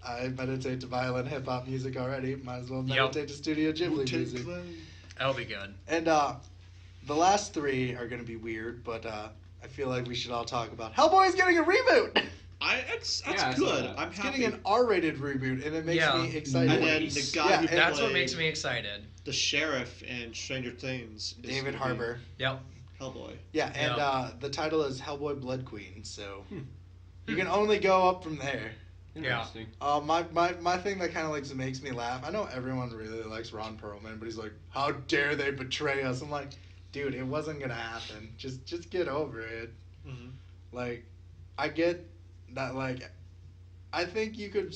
I meditate to violent hip hop music already. Might as well Yep. meditate to Studio Ghibli Wu-Tang music. Clan. That'll be good. And the last three are gonna be weird, but I feel like we should all talk about Hellboy's getting a reboot. That's Yeah, I saw good. that. I'm It's happy. getting an R-rated reboot, and it makes Yeah. me excited. And then Nice. the guy Yeah, who and That's what played makes me excited. the sheriff in Stranger Things is David gonna be Harbour. Yep. Hellboy. Yeah, and Yeah. the title is Hellboy Blood Queen, so Hmm. you can only go up from there. Interesting. My thing that kind of like makes me laugh. I know everyone really likes Ron Perlman, but he's like, "How dare they betray us?" I'm like, dude, it wasn't gonna happen. Just get over it. Mm-hmm. Like, I get that. Like, I think you could.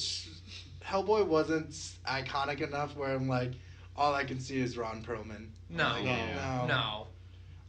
Hellboy wasn't iconic enough where I'm like, all I can see is Ron Perlman. No. Like, Yeah. No.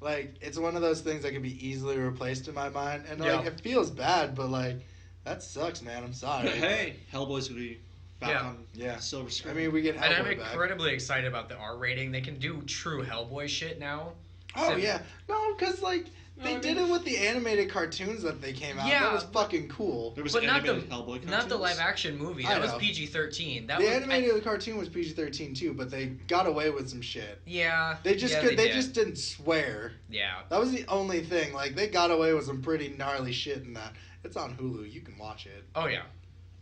Like, it's one of those things that can be easily replaced in my mind, and Yeah. like it feels bad, but like that sucks, man. I'm sorry. But hey, Hellboy's gonna be back Yeah. on Yeah. silver I screen. mean, we get And I'm Hellboy back. incredibly excited about the R rating. They can do true Hellboy shit now. Oh So- yeah, no, because like No, they I did mean- it with the animated cartoons that they came out. Yeah, That was fucking cool. there was But not the animated Hellboy not the cartoons. live action movie. I That was know. PG-13. That The was animated cartoon was PG-13 too, but they got away with some shit. yeah. They just yeah, could. They did. just didn't swear. Yeah. That was the only thing. Like they got away with some pretty gnarly shit in that. It's on Hulu. You can watch it. Oh yeah.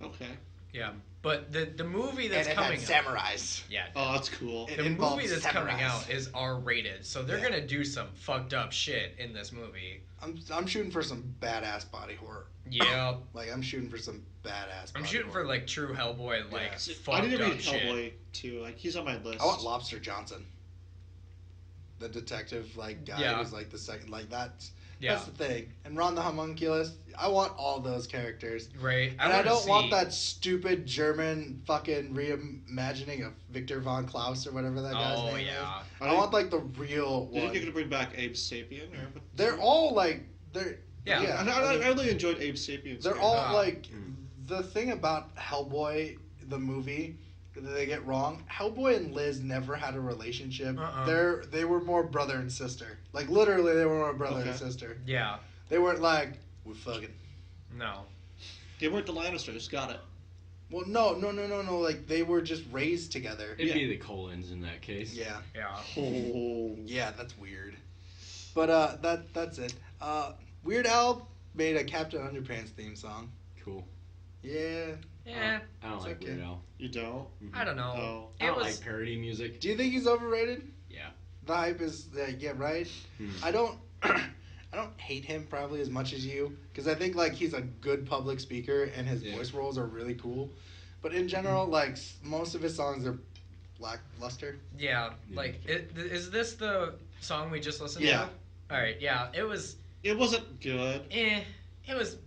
Okay. Yeah. But the movie that's and it coming had samurais. Yeah. Oh, that's cool. It The involves movie that's coming samurais. out is R-rated, so they're Yeah. gonna do some fucked up shit in this movie. I'm shooting for some badass body horror. Yeah, Like I'm shooting for some badass. I'm body shooting for horror. like true Hellboy, like Yeah. So, I fucked need to up read shit. Hellboy too. Like he's on my list. I want Lobster Johnson. The detective like guy Yeah. who's like the second like that's Yeah, the thing. And Ron the Homunculus. I want all those characters. right. And I wanna don't want see- that stupid German fucking reimagining of Victor von Klaus or whatever that guy's Oh name is. yeah. I want like the real Do you think one. you're gonna bring back Abe Sapien? Or They're all like they're Yeah. yeah. I I mean, really enjoyed Abe Sapien. they're all Ah. like Mm. the thing about Hellboy the movie that they get wrong. Hellboy and Liz never had a relationship. Uh-uh. They were more brother and sister. Like literally, they were more brother and Okay. sister. Yeah. They weren't like we're fucking. No. They weren't the Lannisters. Got it. Well, no. Like they were just raised together. It'd be the Colons in that case. Yeah, Yeah. Oh. yeah, that's weird. But that's it. Weird Al made a Captain Underpants theme song. Cool. Yeah. Yeah. I don't It's like okay. Weird Al. You don't? I don't know. Oh. I It don't was. like parody music. Do you think he's overrated? Yeah. The hype is yeah, right. Hmm. I don't. I don't hate him probably as much as you because I think like he's a good public speaker and his Yeah. voice roles are really cool. But in general, like most of his songs are lackluster. Yeah. Yeah. Like, is this the song we just listened Yeah. to? All right. Yeah. It was. It wasn't good. It was.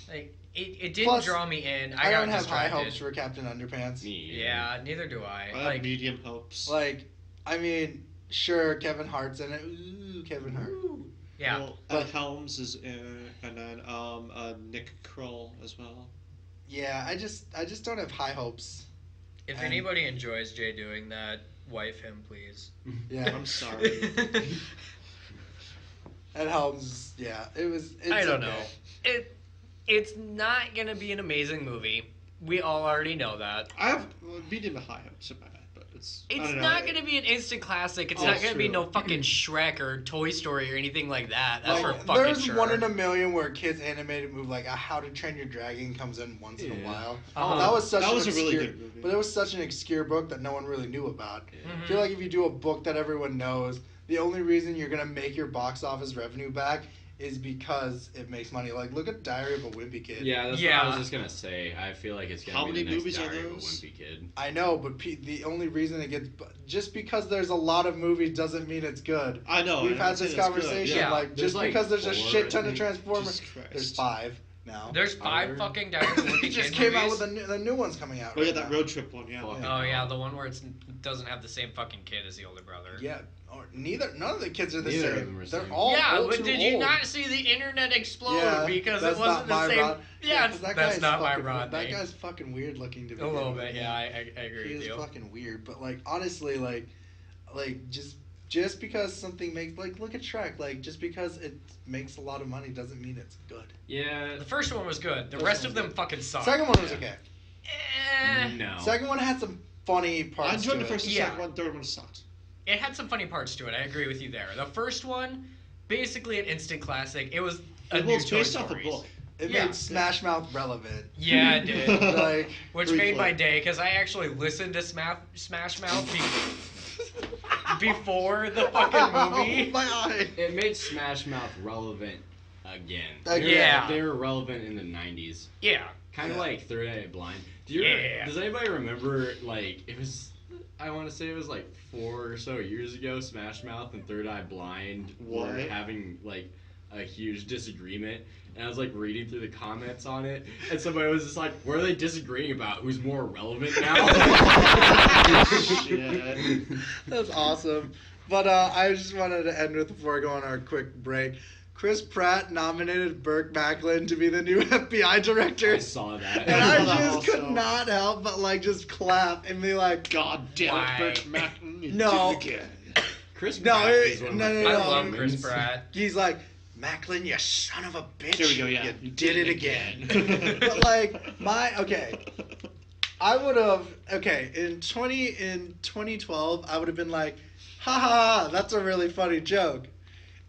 Like it didn't Plus, draw me in. I got don't have high distracted. hopes for Captain Underpants. Me. Yeah. Neither do I. I have Like. medium hopes. Like, I mean, Sure, Kevin Hart's in it. Ooh, Kevin Hart. Yeah. Well, But- Ed Helms is in, and then Nick Kroll as well. Yeah, I just don't have high hopes. If And- anybody enjoys Jay doing that, wife him, please. Yeah, I'm sorry. Ed Helms. Yeah, it's I don't okay. know. It's not gonna be an amazing movie. We all already know that. I have medium to high hopes about it, but it's. I It's don't know. not gonna be an instant classic. It's Oh, not it's gonna be true. no fucking Shrek or Toy Story or anything like that. That's Like, for fucking there's sure. one in a million where kids animated movie like How to Train Your Dragon comes in once in a Yeah. while. Uh-huh. That was such That an was a obscure, really good movie. but it was such an obscure book that no one really knew about. Yeah. Mhm. I feel like if you do a book that everyone knows, the only reason you're gonna make your box office revenue back is because it makes money. Like, look at Diary of a Wimpy Kid. Yeah, that's Yeah. what I was just gonna say. I feel like it's gonna How be many the next movies are Diary of a those? Wimpy Kid. I know, but the only reason it gets just because there's a lot of movies doesn't mean it's good. I know. We've I'm had not this saying it's good, conversation. Yeah. Like, There's just like because there's a 4, shit I ton of think. Transformers, Jesus Christ. there's 5 now. There's 5 Are there? fucking Diary of a Wimpy It just Kid came out movies. with the new one's coming out. Oh yeah, right that now. road trip one. Yeah. Fuck. Oh yeah, the one where it doesn't have the same fucking kid as the older brother. Yeah, or none of the kids are the Neither of same. them are They're same. all Yeah, old, but too did you old. not see the internet explode Yeah, because that's it wasn't not the my same? Rod. Yeah, 'cause that that's guy's not my fucking- Rodney. That guy's fucking weird looking to be. A little bit, yeah, I agree He with is you. fucking weird, but like honestly, like just because something makes look at Shrek, like just because it makes a lot of money doesn't mean it's good. Yeah. The first one was good. The First rest one of was them good. fucking sucked. Second one was Yeah. okay. No. Second one had some funny parts. I enjoyed to the first and Yeah. second one. Third one sucked. It had some funny parts to it. I agree with you there. The first one, basically an instant classic. It was a Well, new it's Toy based off a Stories. book. It Yeah. made Smash Mouth relevant. Yeah, it did. Like Which briefly. made my day because I actually listened to Smash Mouth before the fucking movie. Oh, my eye. It made Smash Mouth relevant again. Again. Yeah. They were relevant in the 90s. Yeah. Kind of Yeah. like Third Eye Blind. Yeah. Does anybody remember, like, it was, I want to say it was like 4 or so years ago, Smash Mouth and Third Eye Blind were What? having, like, a huge disagreement. And I was, like, reading through the comments on it, and somebody was just like, what are they disagreeing about? Who's more relevant now? Shit. That's awesome. But I just wanted to end with, before I go on our quick break, Chris Pratt nominated Burt Macklin to be the new FBI director. I saw that. And I I saw that just could also. not help but like just clap and be like, God damn Why? it, Burt Macklin, you No. did it again. Chris No, Pratt it- is one of no, my no, I no. favorite love Chris humans. Pratt. he's like, Macklin, you son of a bitch. Here we go, yeah. You did it again. But like, I would have, in 2012, I would have been like, ha ha ha, that's a really funny joke.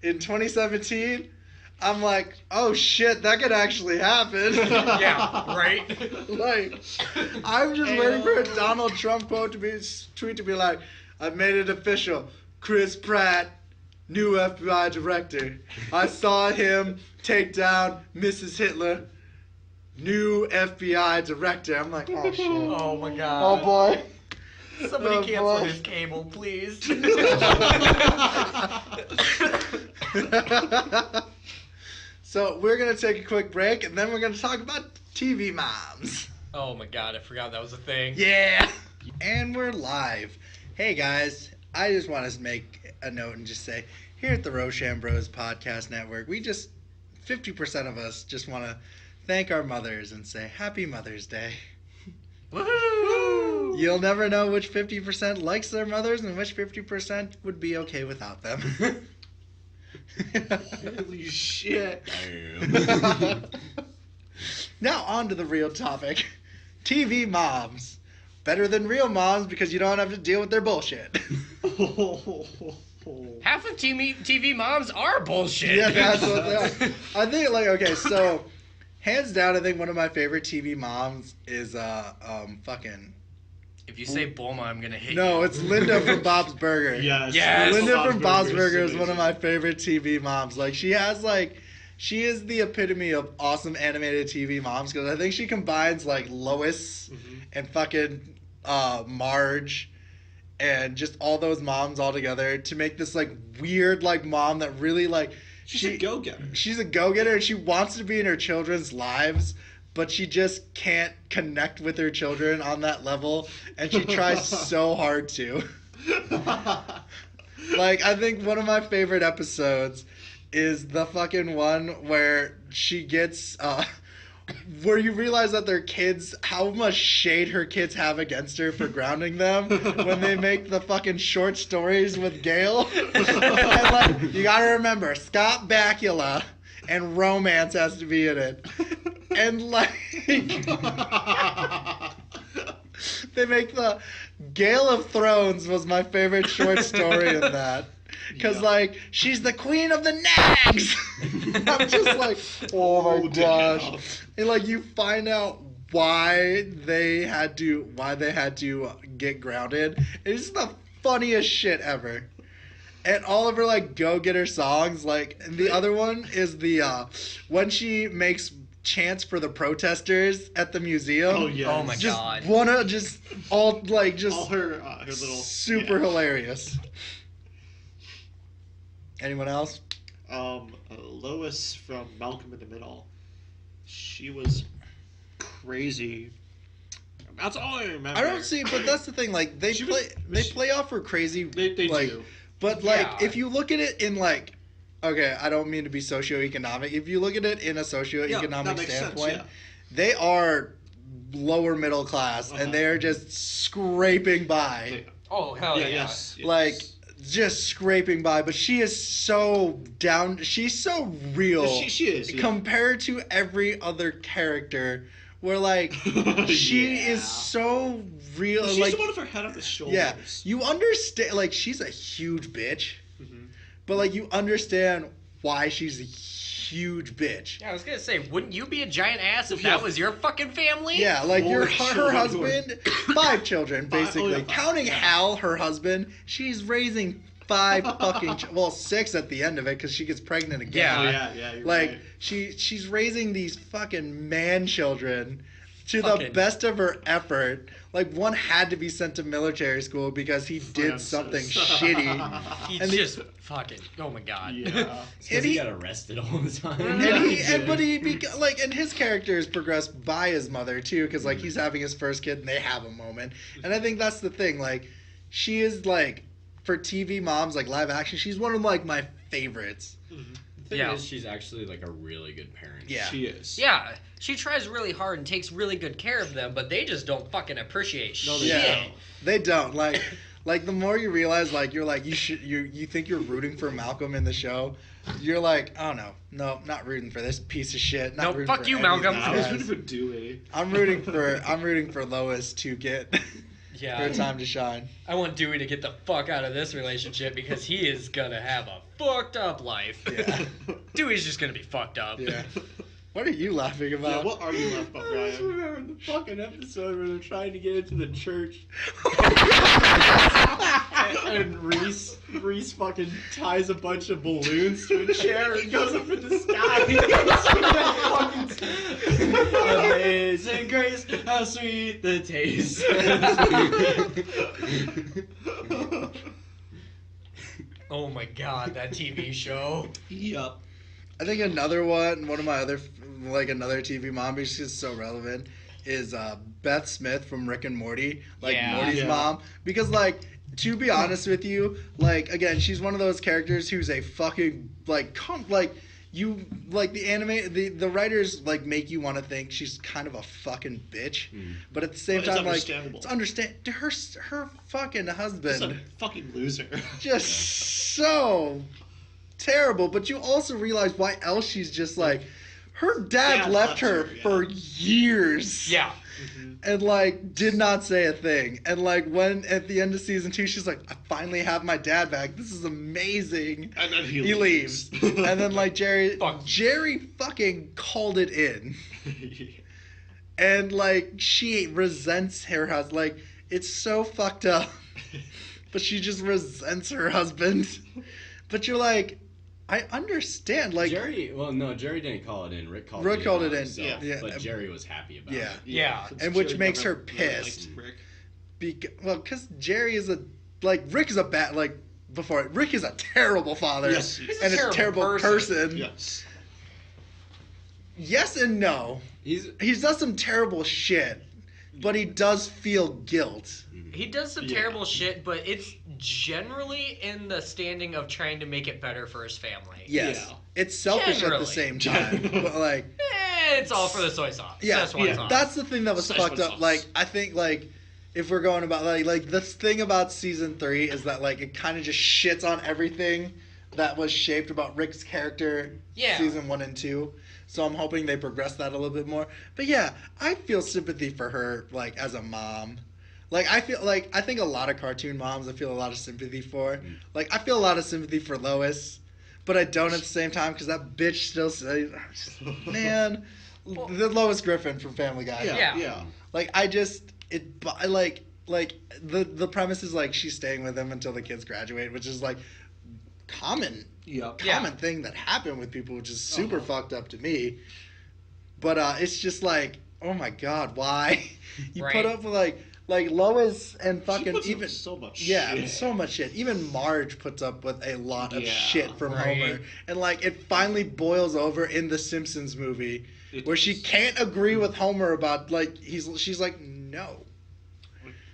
In 2017, I'm like, oh shit, that could actually happen. Yeah, right? Like, I'm just waiting for a Donald Trump tweet to be like, I've made it official. Chris Pratt, new FBI director. I saw him take down Mrs. Hitler. New FBI director. I'm like, oh shit. Oh my Oh god. boy. Somebody Oh, cancel boy. his cable, please. So we're gonna take a quick break and then we're gonna talk about TV moms. Oh my god, I forgot that was a thing. Yeah. And we're live. Hey guys, I just want to make a note and just say, here at the Roshambros Podcast Network, 50% of us just want to thank our mothers and say Happy Mother's Day. Woohoo! You'll never know which 50% likes their mothers and which 50% would be okay without them. Holy shit. Damn. Now on to the real topic. TV moms. Better than real moms because you don't have to deal with their bullshit. Half of TV moms are bullshit. Yeah, that's what they are. I think, like, okay, so, hands down, I think one of my favorite TV moms is, fucking... If you say Bulma, I'm gonna hit you. No, it's Linda from Bob's Burger. Yes. Yes. Linda from Bob's Burger Burger is one of amazing. my favorite TV moms. Like, she is the epitome of awesome animated TV moms because I think she combines, like, Lois and fucking Marge and just all those moms all together to make this, like, weird, like, mom that really, like... She's a go-getter. She's a go-getter and she wants to be in her children's lives, but she just can't connect with her children on that level, and she tries so hard to. Like, I think one of my favorite episodes is the fucking one where she gets, where you realize that their kids, how much shade her kids have against her for grounding them when they make the fucking short stories with Gail. And, like, you gotta remember, Scott Bakula and romance has to be in it. And, like, they make the Gale of Thrones was my favorite short story in that. Because, like, she's the queen of the nags! I'm just like, oh my gosh. And, like, you find out why they had to get grounded. It's the funniest shit ever. And all of her, like, go-getter songs, like, and the other one is the, when she makes chants for the protesters at the museum. Oh, yeah. Oh my god. All her little... super hilarious. Anyone else? Lois from Malcolm in the Middle. She was crazy. That's all I remember. I don't see, but that's the thing. Like they play off her crazy. They like, do. But like, Yeah. if you look at it in like, okay, I don't mean to be socioeconomic. If you look at it in a socioeconomic that makes standpoint, sense, they are lower middle class, and they are just scraping by. Oh, hell yeah. Yes. Like. Just scraping by, but she is so down. She's so real. She is. Yeah. Compared to every other character, where like she is so real. Well, she's like the one with her head on the shoulders. yeah, you understand. Like she's a huge bitch, Mm-hmm. but like you understand why she's a huge bitch. Yeah, I was gonna say, wouldn't you be a giant ass if Yeah. that was your fucking family? Yeah, like her children. husband, 5 children basically, five. counting Hal, her husband. She's raising 5 fucking, 6 at the end of it because she gets pregnant again. Yeah. You're Like right. she's raising these fucking man children to the Fucking- best of her effort. Like one had to be sent to military school because he did Francis. something shitty. He's And just fucking. Oh my god. Yeah. Because he- he got arrested all the time. And his character is progressed by his mother too, because like he's having his first kid and they have a moment. And I think that's the thing. Like she is like for TV moms, like live action, she's one of like my favorites. The thing Yeah. is, she's actually like a really good parent. Yeah. She is. Yeah, she tries really hard and takes really good care of them, but they just don't fucking appreciate No, shit. they Yeah. don't. They don't like the more you realize like you're like you think you're rooting for Malcolm in the show, you're like, oh no, not rooting for this piece of shit. Not No, rooting fuck for you, any of Malcolm. these I was guys. rooting for Dewey. I'm rooting for Lois to get Yeah. her time to shine. I want Dewey to get the fuck out of this relationship because he is gonna have a fucked up life. Yeah. Dewey's just gonna be fucked up. Yeah. What are you laughing Yeah, about? what are you laughing about, I just Brian? remember the fucking episode where they're trying to get into the church. And Reese fucking ties a bunch of balloons to a chair and goes up in the sky. Amazing grace, how sweet the taste. Oh my god, that TV show. Yup. I think another of my other another TV mom, because she's so relevant, is Beth Smith from Rick and Morty, like Yeah. Morty's Yeah. mom. Because like, to be honest with you, like again, she's one of those characters who's a fucking you like the writers like make you want to think she's kind of a fucking bitch, but at the same But it's time like understandable. it's understand her fucking Just husband a fucking loser. just so terrible, but you also realize why else she's just like her dad Dad left left her her, yeah. for years Yeah. and like did not say a thing, and like when at the end of season 2 she's like, I finally have my dad back, this is amazing, And then he leaves. And then like Jerry fucking called it in, and like she resents her husband. Like it's so fucked up, but she just resents her husband. But you're like, I understand. Like Jerry didn't call it in. Rick called Rick it called in. it in. himself, Yeah. But Jerry was happy about Yeah. it. Yeah. since And which Jerry makes never her really pissed. liked Rick. because Jerry is Rick is a bad Rick is a terrible father, Yes. and a terrible person. Yes. Yes and no. He's He's done some terrible shit. but he does feel guilt. He does some terrible shit, but it's generally in the standing of trying to make it better for his family. Yes. It's selfish at the same time. But like it's all for the soy sauce. Yeah, Sauce. that's the thing that was Szechuan fucked up. sauce. Like, I think, like, if we're going about, like, the thing about season 3 is that, like, it kind of just shits on everything that was shaped about Rick's character season 1 and 2. So I'm hoping they progress that a little bit more. But yeah, I feel sympathy for her, like, as a mom. Like, I think a lot of cartoon moms I feel a lot of sympathy for. Like, I feel a lot of sympathy for Lois, but I don't at the same time because that bitch still says, man, the Lois Griffin from Family Guy. Yeah. Like, the premise is, like, she's staying with him until the kids graduate, which is, like, common thing that happened with people, which is super fucked up to me. But it's just like, oh my god, why? You put up with, like Lois and fucking even so much so much shit. Even Marge puts up with a lot of shit from Homer, and like it finally boils over in the Simpsons movie where she can't agree with Homer about like she's like no.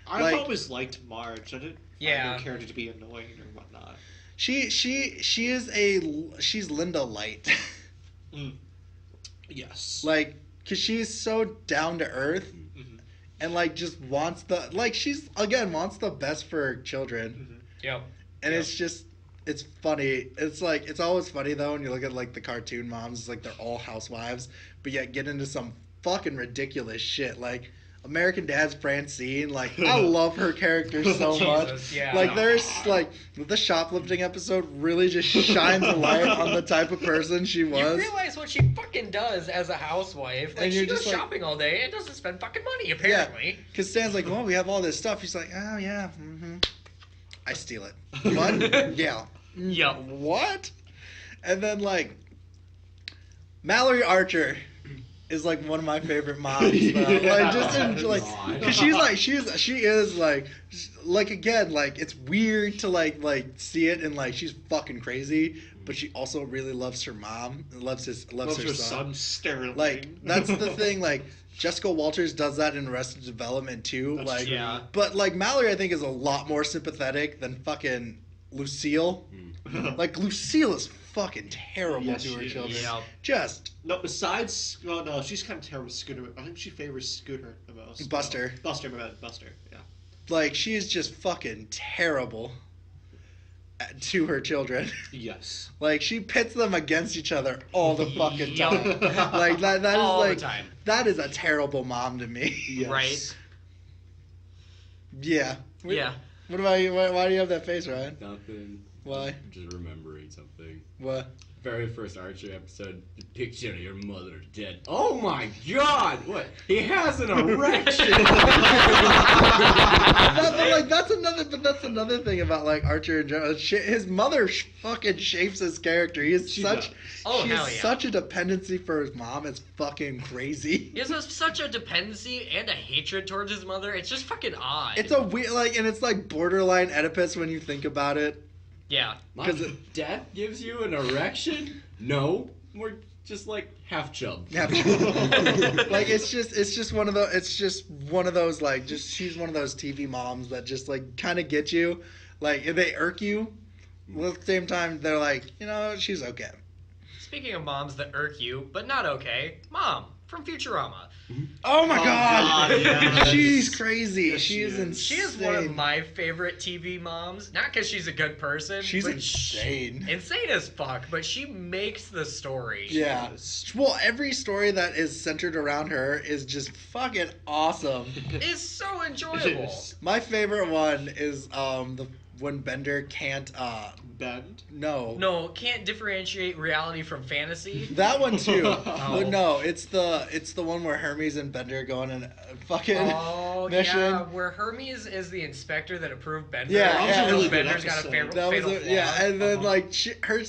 I've always liked Marge. I didn't find her character to be annoying or whatnot. She's Linda Light. Yes. Like, cause she's so down to earth. And like just wants the wants the best for her children. Yep. And it's just it's funny. It's like it's always funny though when you look at like the cartoon moms, it's like they're all housewives, but yet get into some fucking ridiculous shit. Like American Dad's Francine, like I love her character so much. Yeah. Like there's like the shoplifting episode really just shines a light on the type of person she was. You realize what she fucking does as a housewife. Like, she goes shopping all day and doesn't spend fucking money, apparently. Because Stan's like, well, we have all this stuff. He's like, oh, yeah, I steal it. What? Yeah. Yeah. What? And then, like, Mallory Archer is, like, one of my favorite moms. Like, just in, like, because she is, like, again, like, it's weird to, like, see it and, like, she's fucking crazy. But she also really loves her mom and loves her son. Sterling. Like that's the thing. Like Jessica Walters does that in Arrested Development too. That's true. But like Mallory, I think is a lot more sympathetic than fucking Lucille. Like Lucille is fucking terrible to her children. Yeah. Besides, well, no, she's kind of terrible with Scooter. I think she favors Scooter the most. Buster. Buster. Yeah. Like she is just fucking terrible to her children. Yes. Like she pits them against each other all the fucking time. Like that is all like the time. that is a terrible mom to me. Yes. Right? Yeah. Yeah. What about you? Why do you have that face, Ryan? Nothing. Why? Just remembering something. What? Very first Archer episode, the picture of your mother dead. Oh my god! What? He has an erection! That's another thing about like Archer in general. His mother fucking shapes his character. He is such a dependency for his mom. It's fucking crazy. He has such a dependency and a hatred towards his mother. It's just fucking odd. It's a weird and it's like borderline Oedipus when you think about it. Yeah. Because death gives you an erection? No. We're just like half chub. Like it's just one of those like just she's one of those TV moms that just like kind of get you, like they irk you, but at the same time they're like, you know, she's okay. Speaking of moms that irk you, but not okay, Mom from Futurama. Oh my god! Yes. She's crazy. Yes, she is insane. She is one of my favorite TV moms. Not because she's a good person. She's but insane. Insane as fuck, but she makes the story. Yeah. Well, every story that is centered around her is just fucking awesome. It's so enjoyable. My favorite one is when Bender can't Bend? No, can't differentiate reality from fantasy. that one too. Oh. But no, it's the one where Hermes and Bender go on a fucking mission. Yeah, where Hermes is the inspector that approved Bender. Yeah, and yeah. Bender's Really good got a episode. fatal flaw. Yeah, and then like her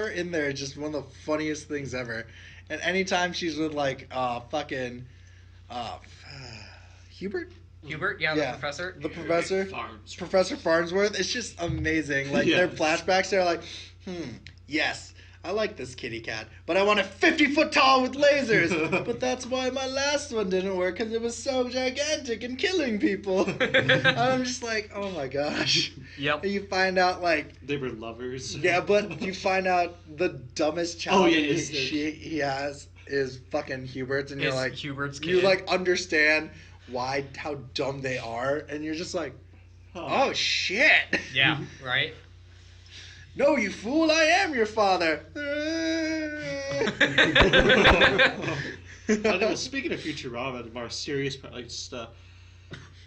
in there is just one of the funniest things ever. And anytime she's with like Hubert. Hubert, yeah, the professor. The professor. Farms. Professor Farnsworth. It's just amazing. Like their flashbacks, they're like, yes, I like this kitty cat, but I want it 50 foot tall with lasers. But that's why my last one didn't work, because it was so gigantic and killing people. I'm just like, oh my gosh. Yep. And you find out, like, They were lovers. yeah, but you find out the dumbest child yes, he has is fucking Hubert's, and you're It's like, Hubert's kid. you like understand how dumb they are, and you're just like, oh shit. Yeah, right? No, you fool, I am your father. I know, speaking of Futurama, the more serious part, like stuff,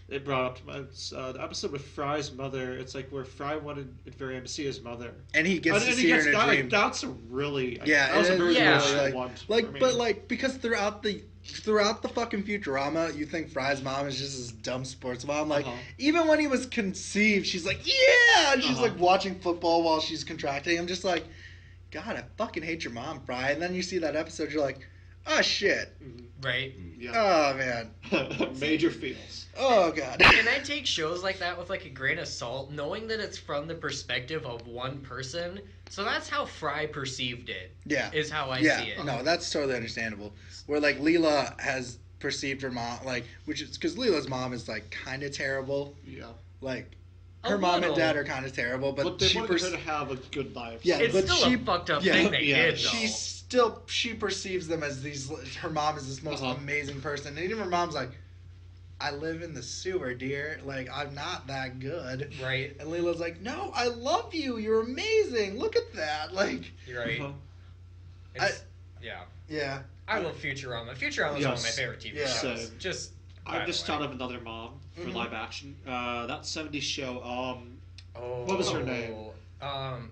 it brought up to my the episode with Fry's mother. It's like where Fry wanted at very end to see his mother. And he gets to see her in a that, dream. like, that's a really Yeah, that was a very yeah. emotional one. for like, me. but like, because throughout the fucking Futurama, you think Fry's mom is just this dumb sports mom. Like, even when he was conceived, she's like, yeah, and she's like watching football while she's contracting. I'm just like, God, I fucking hate your mom, Fry. And then you see that episode, you're like, oh shit, Right? Yeah. oh man, Major feels. oh god. And I take shows like that with like a grain of salt, knowing that it's from the perspective of one person. So that's how Fry perceived it. Yeah. Is how I Yeah, see it. no, that's totally understandable. Where like Leela has perceived her mom, like, which is because Leela's mom is like kind of terrible. Yeah. Like, A her mom and little. dad are kind of terrible, but they she wanted her to have a good life. Yeah, It's but still she- a fucked up yeah, thing they yeah, did, though. she perceives them as these. Her mom is this most amazing person, and even her mom's like, I live in the sewer, dear. Like, I'm not that good. Right? And Leela's like, no, I love you. You're amazing. Look at that. Like, You're right. Yeah. yeah. I love Futurama. Futurama is one of my favorite TV Yeah. shows. So, Just. I've just by thought the of another mom for Mhm. live action. That 70s show. way. What was her name?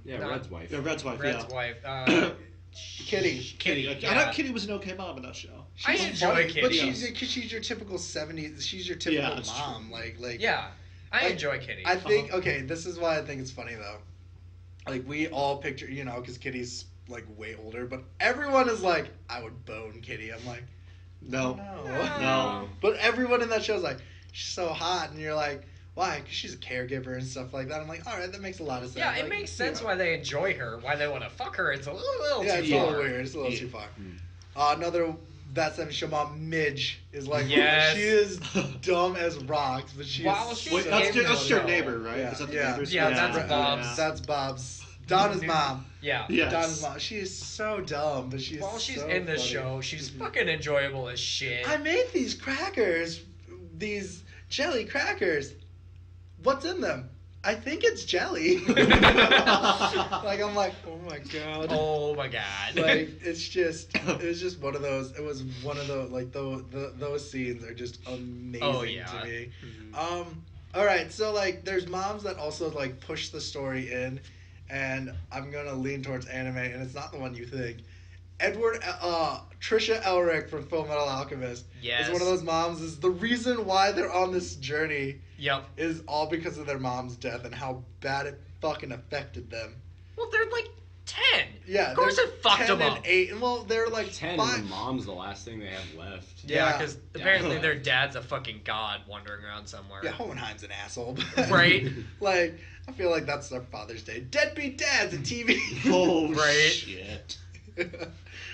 Yeah, not- Red's wife. Yeah, Red's wife. Red's yeah. wife. Kitty. Kitty. I Yeah. thought Kitty was an okay mom in that show. I She's enjoy funny, Kitty. but she's your typical 70s. She's your typical Yeah, that's mom. true. Like. Yeah. I Like, enjoy Kitty. I think okay. This is why I think it's funny though. Like we all picture, because Kitty's like way older, but everyone is like, I would bone Kitty. I'm like, No. no. But everyone in that show is like, she's so hot, and you're like, why? Because she's a caregiver and stuff like that. I'm like, all right, that makes a lot of sense. Yeah, it Like, makes sense why they enjoy her, why they want to fuck her. It's a little Yeah, too it's a far. little weird. It's a little too far. Another That 70 Show mom, Midge, is like, Yes. she is dumb as rocks, but she Wow, is she's Wait, so that's your, no, that's your no. neighbor, right? Yeah. Is that the Yeah. neighbor's? Yeah, that's Bob's. Yeah. That's Bob's. Donna's mom. Yeah. Yes. Donna's mom. She is so dumb, but she's While she's so in the funny. show, she's fucking enjoyable as shit. I made these crackers, these jelly crackers. What's in them? I think it's jelly. Like, I'm like, oh my god. Oh my god. Like, it was just one of those. It was one of those, like, those scenes are just amazing to me. All right, so like, there's moms that also like push the story in, and I'm gonna lean towards anime, and it's not the one you think. Trisha Elric from Full Metal Alchemist Yes. is one of those moms. Is the reason why they're on this journey Yep. is all because of their mom's death and how bad it fucking affected them. Well, they're like 10. Yeah, Of course they're it fucked 10 them and up. 8, and well, they're like 10 5. and the mom's the last thing they have left. Yeah, Yeah. because apparently their dad's a fucking god wandering around somewhere. Yeah, Hohenheim's an asshole. But Right. Like, I feel like that's their Father's Day. Deadbeat dads and TV. Oh, Right. shit.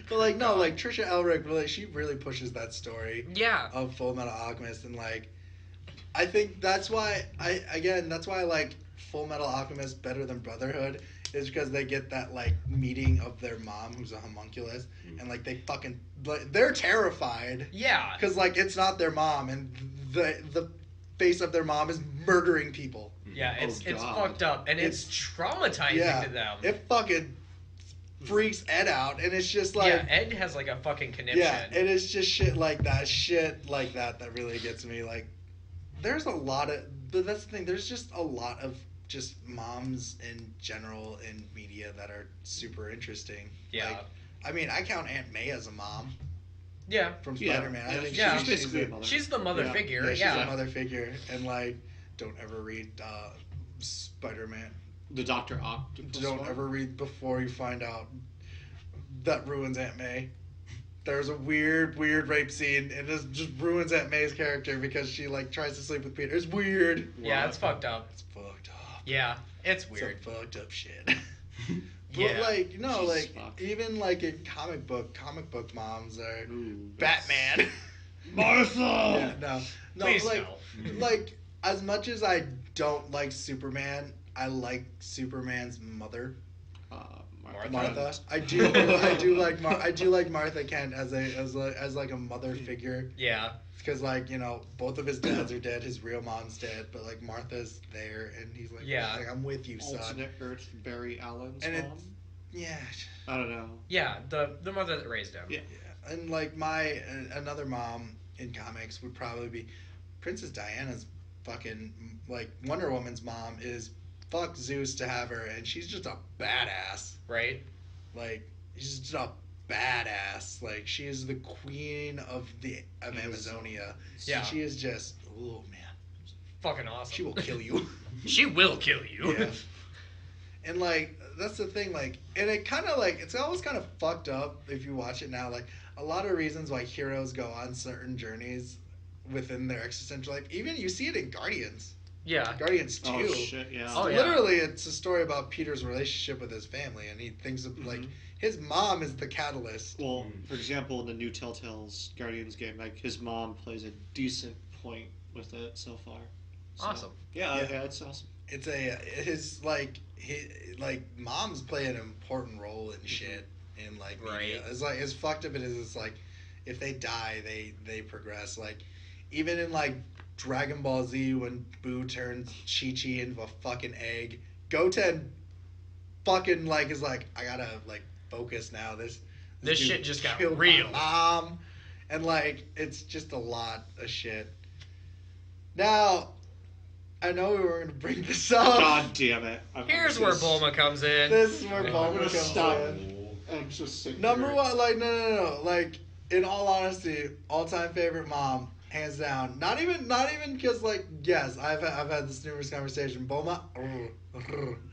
But like, no, like Trisha Elric really, she really pushes that story Yeah. of Full Metal Alchemist, and like, I think that's why that's why I like Full Metal Alchemist better than Brotherhood, is because they get that like meeting of their mom who's a homunculus, and like they fucking, like, they're terrified Yeah. because like it's not their mom, and the face of their mom is murdering people. Yeah, it's God. fucked up, and it's traumatizing to them. It fucking freaks Ed out, and it's just like, yeah, Ed has like a fucking conniption. yeah, it is just shit like that really gets me. Like, there's a lot of, but that's the thing, there's just a lot of just moms in general in media that are super interesting. Yeah. Like, I mean, I count Aunt May as a mom Yeah. from Yeah. Spider-Man. I think Yeah. She's basically a a, mother. She's the mother Yeah. figure. yeah, Yeah. she's a mother figure, and like, don't ever read Spider-Man. The Dr. Octopus. Don't one? ever read before you find out that ruins Aunt May. There's a weird rape scene, and it just ruins Aunt May's character because she like tries to sleep with Peter. It's weird. Yeah, it's fucked up. It's fucked up. Yeah, it's weird. Some fucked up shit. But Yeah. like no, Jesus like fuck. even like in comic book moms are Ooh, Batman. Martha. Yeah, no, Please like no. like as much as I don't like Superman, I like Superman's mother, Martha. I do like Martha Kent as like a mother figure. Yeah. Because like both of his dads are dead, his real mom's dead, but like Martha's there, and he's like, Yeah. like I'm with you, son. Alternate Earth Barry Allen's And mom. Yeah, I don't know. Yeah, the mother that raised him. Yeah. and like another mom in comics would probably be Princess Diana's fucking like Wonder Woman's mom is fuck Zeus to have her, and she's just a badass. Right? Like she's just a badass. Like she is the queen of Amazonia. Yeah. She is just oh man. Fucking awesome. She will kill you. She will kill you. Yeah. And like that's the thing, like, and it kind of like it's always kind of fucked up if you watch it now. Like a lot of reasons why heroes go on certain journeys within their existential life. Even you see it in Guardians. Yeah. Guardians 2. Oh shit! Yeah. Oh, yeah. Literally, it's a story about Peter's relationship with his family, and he thinks of like Mhm. his mom is the catalyst. Well, for example, in the new Telltale's Guardians game, like his mom plays a decent point with it so far. So, Awesome. Yeah, Yeah. yeah, it's awesome. It's his moms play an important role in shit in like media. Right. It's like as fucked up it is. It's like if they die, they progress. Like even in like Dragon Ball Z when Boo turns Chi-Chi into a fucking egg, Goten fucking like is like I gotta like focus now. This This dude shit just got killed my real. mom, and like it's just a lot of shit. Now, I know we were gonna bring this up. God damn it! Here's where Bulma comes in. This is where I'm Bulma gonna comes stop. in. I'm just sitting Number here. one, like no. Like in all honesty, all-time favorite mom, hands down. Not even because like yes, I've had this numerous conversation. Bulma,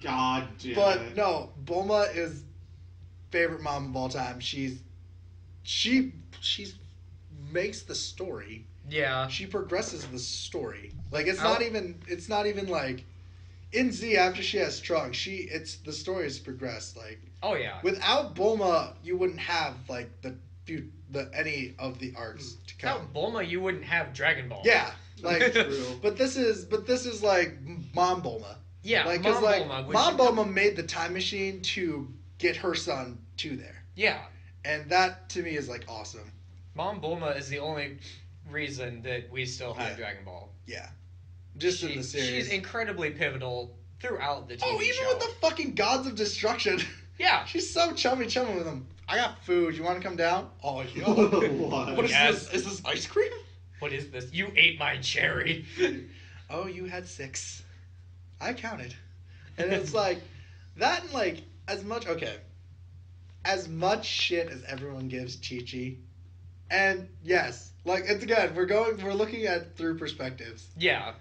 God damn but it. no, Bulma is favorite mom of all time. She's makes the story. Yeah. She progresses the story. Like it's I'll- not even like in Z after she has Trunks, the story is progressed. Like Oh yeah. without Bulma, you wouldn't have like the any of the arcs to come. Without Bulma, you wouldn't have Dragon Ball. Yeah, like True. but this is like Mom Bulma. Yeah. Like Mom like Bulma. which- Mom Bulma made the time machine to get her son to there, Yeah. and that to me is like awesome. Mom Bulma is the only reason that we still have Yeah. Dragon Ball. Yeah, just in the series. She's incredibly pivotal throughout the TV even show. with the fucking Gods of Destruction. Yeah. She's so chummy with them. I got food. You want to come down? Oh, yo. What? What is Yes. this? Is this ice cream? What is this? You ate my cherry. Oh, you had 6. I counted. And it's like, that and like, as much shit as everyone gives Chi-Chi. And yes, like, it's again, we're looking at through perspectives. Yeah.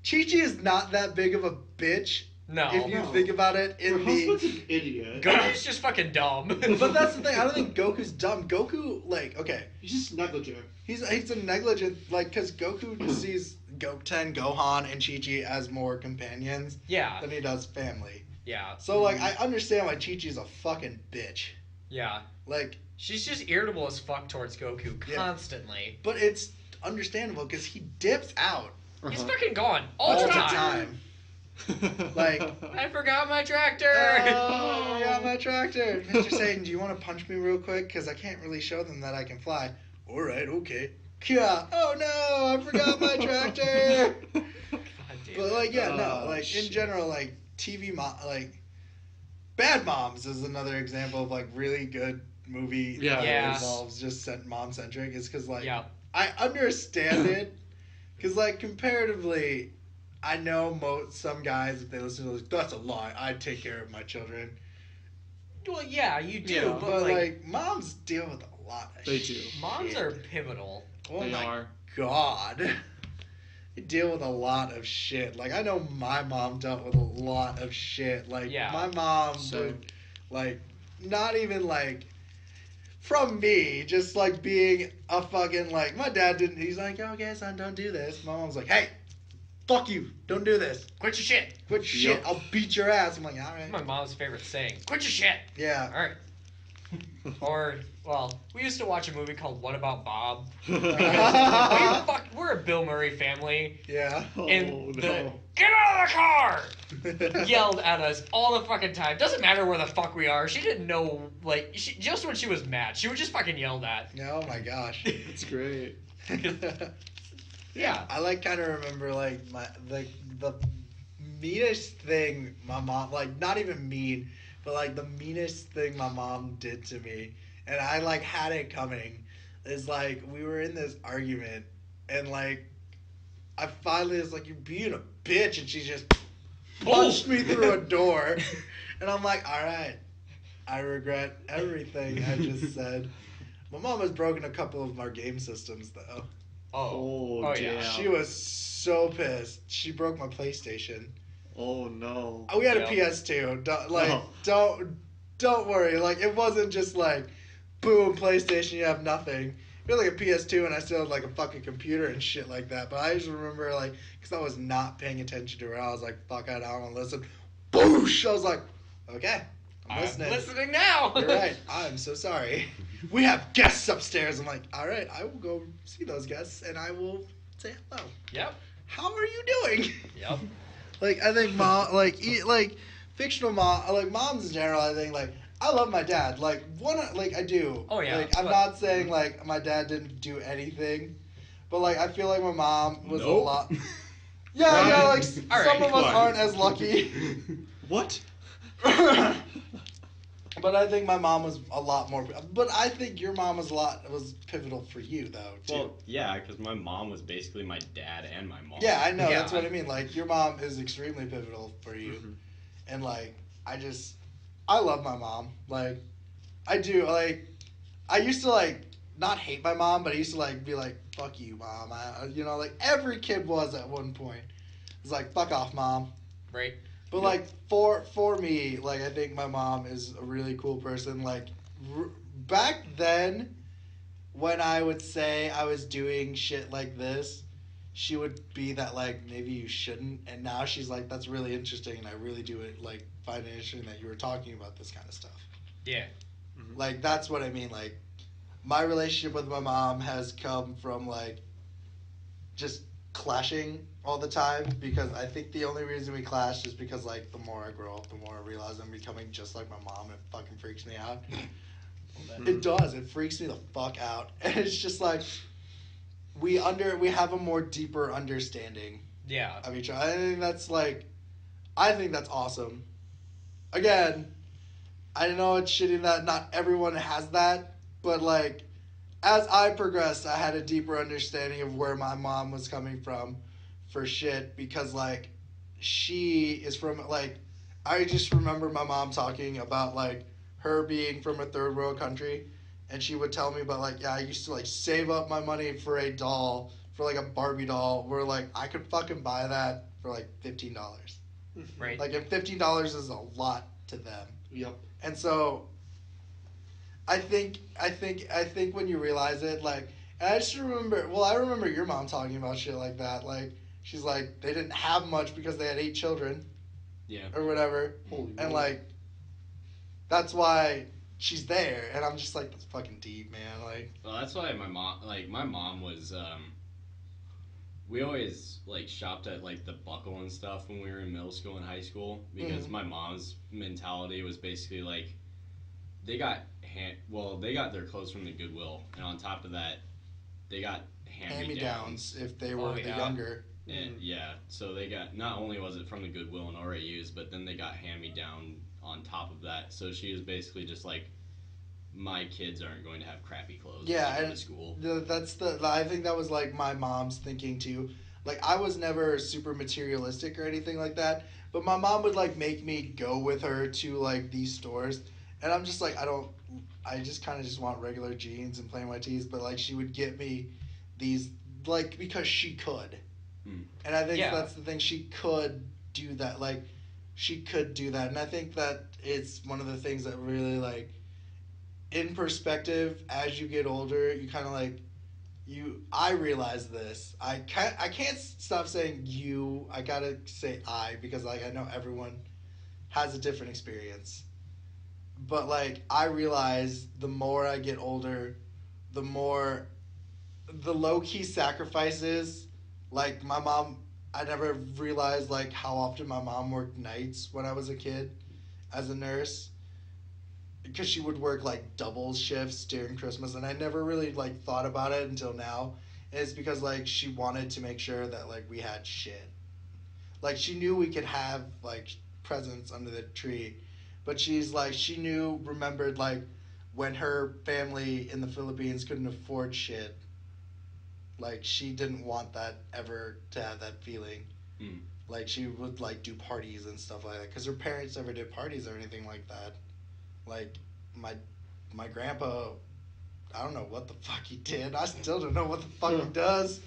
Chi-Chi is not that big of a bitch. No. If you No. think about it Her in husband's the... an idiot. Goku's just fucking dumb. But that's the thing, I don't think Goku's dumb. Goku, like, okay, He's just negligent. he's a negligent, like, because Goku sees Goten, Gohan, and Chi-Chi as more companions Yeah. than he does family. Yeah. So, like, I understand why Chi-Chi's a fucking bitch. Yeah. Like, She's just irritable as fuck towards Goku Yeah. constantly. but it's understandable because he dips out He's Uh-huh. fucking gone all the time. Like, I forgot my tractor. Oh, I got my tractor. Mr. Satan, do you want to punch me real quick? Because I can't really show them that I can fly. All right, okay. Yeah. Oh, no, I forgot my tractor. God damn But, it. like, yeah, no. Oh, Like, in shit. general, like, TV like, Bad Moms is another example of, like, really good movie Yeah. that Yeah. involves just mom-centric. Is because, like, Yeah. I understand it. Because, like, comparatively, I know some guys, if they listen to this, that's a lie. I take care of my children. Well, yeah, you do, Yeah, but, But, like, like, moms deal with a lot of They shit. do. moms are pivotal. Oh They my are. God. They deal with a lot of shit. Like, I know my mom dealt with a lot of shit. Like, Yeah. my mom So- would, like, not even, like, from me, just, like, being a fucking, like, my dad didn't, he's like, okay, son, don't do this. My mom's like, hey, fuck you, don't do this. Quit your shit. Quit shit, Yep. I'll beat your ass. I'm like, all right. My mom's favorite saying. Quit your shit. Yeah. All right. Or, well, we used to watch a movie called What About Bob? We're a Bill Murray family. Yeah. And no. Get out of the car! Yelled at us all the fucking time. Doesn't matter where the fuck we are. She didn't know, like, just when she was mad. She would just fucking yelled at. Oh my gosh. That's great. Yeah. I like kind of remember like the meanest thing my mom, like not even mean, but like the meanest thing my mom did to me, and I like had it coming, is like we were in this argument and like I finally was like, you're being a bitch, and she just punched me through a door, and I'm like, all right, I regret everything I just said. My mom has broken a couple of our game systems though. Oh damn. yeah. She was so pissed. She broke my PlayStation. Oh no. We had a Yep. PS2. Don't worry. Like it wasn't just like, boom, PlayStation, you have nothing. We had like a PS2, and I still had like a fucking computer and shit like that. But I just remember like, because I was not paying attention to her, I was like, fuck, I don't want to listen. Boosh! I was like, okay, I'm listening. Listening now. You're right. I'm so sorry. We have guests upstairs. I'm like, all right, I will go see those guests, and I will say hello. Yep. How are you doing? Yep. Like, I think mom, like fictional mom, like moms in general, I think, like, I love my dad. Like, I do. Oh, yeah. Like, I'm not saying, like, my dad didn't do anything, but, like, I feel like my mom was a Nope. lot. Yeah, yeah, like, All some right, of us quiet. aren't as lucky. What? But I think my mom was a lot more. But I think your mom was pivotal for you though too. Well, yeah, because my mom was basically my dad and my mom. Yeah, I know. Yeah. That's what I mean. Like your mom is extremely pivotal for you, Mhm. and like I love my mom. Like I do. Like I used to like not hate my mom, but I used to like be like, "Fuck you, mom." Like every kid was at one point. It's like, "Fuck off, mom." Right. But like for me, like I think my mom is a really cool person. Like back then, when I would say I was doing shit like this, she would be that like maybe you shouldn't, and now she's like that's really interesting, and I really do it like find it interesting that you were talking about this kind of stuff. Yeah. Like that's what I mean. Like my relationship with my mom has come from like just clashing all the time, because I think the only reason we clash is because like the more I grow up, the more I realize I'm becoming just like my mom, and it fucking freaks me out. It does. It freaks me the fuck out. And it's just like we have a more deeper understanding Yeah. of each other. I think that's awesome. Again, I know it's shitty that not everyone has that, but like as I progressed, I had a deeper understanding of where my mom was coming from for shit, because like she is from like I just remember my mom talking about like her being from a third world country, and she would tell me about like, yeah, I used to like save up my money for a doll, for like a Barbie doll, where like I could fucking buy that for like $15. Right. Like, and $15 is a lot to them. Yep. And so I think when you realize it, like, and I just remember, well, I remember your mom talking about shit like that. Like, she's like, they didn't have much because they had 8 children Yeah. or whatever. Holy And moly. like, that's why she's there. And I'm just like, that's fucking deep, man. Like, Well, that's why my mom was, we always, like, shopped at, like, the Buckle and stuff when we were in middle school and high school, because my mom's mentality was basically, like, they got their clothes from the Goodwill, and on top of that, they got hand-me-downs. hand-me-downs if they were the yeah. younger. And, yeah, so they got, not only was it from the Goodwill and already used, but then they got hand-me-down on top of that. So she was basically just like, my kids aren't going to have crappy clothes Yeah, when they go and to school. I think that was like my mom's thinking too. Like, I was never super materialistic or anything like that, but my mom would like make me go with her to like these stores, and I'm just like, I just kind of just want regular jeans and plain white tees, but like she would get me these like because she could. And I think Yeah. that's the thing, she could do that. Like, she could do that. And I think that it's one of the things that really, like, in perspective, as you get older, you kind of, like, I realized this. I can't stop saying you. I gotta say I, because like I know everyone has a different experience. But like I realize the more I get older, the more the low key sacrifices. Like my mom, I never realized like how often my mom worked nights when I was a kid, as a nurse, because she would work like double shifts during Christmas, and I never really like thought about it until now. And it's because like she wanted to make sure that like we had shit. Like she knew we could have like presents under the tree, but she remembered like when her family in the Philippines couldn't afford shit. Like she didn't want that ever to have that feeling. Mm. Like she would like do parties and stuff like that because her parents never did parties or anything like that. Like my grandpa, I don't know what the fuck he did. I still don't know what the fuck he does.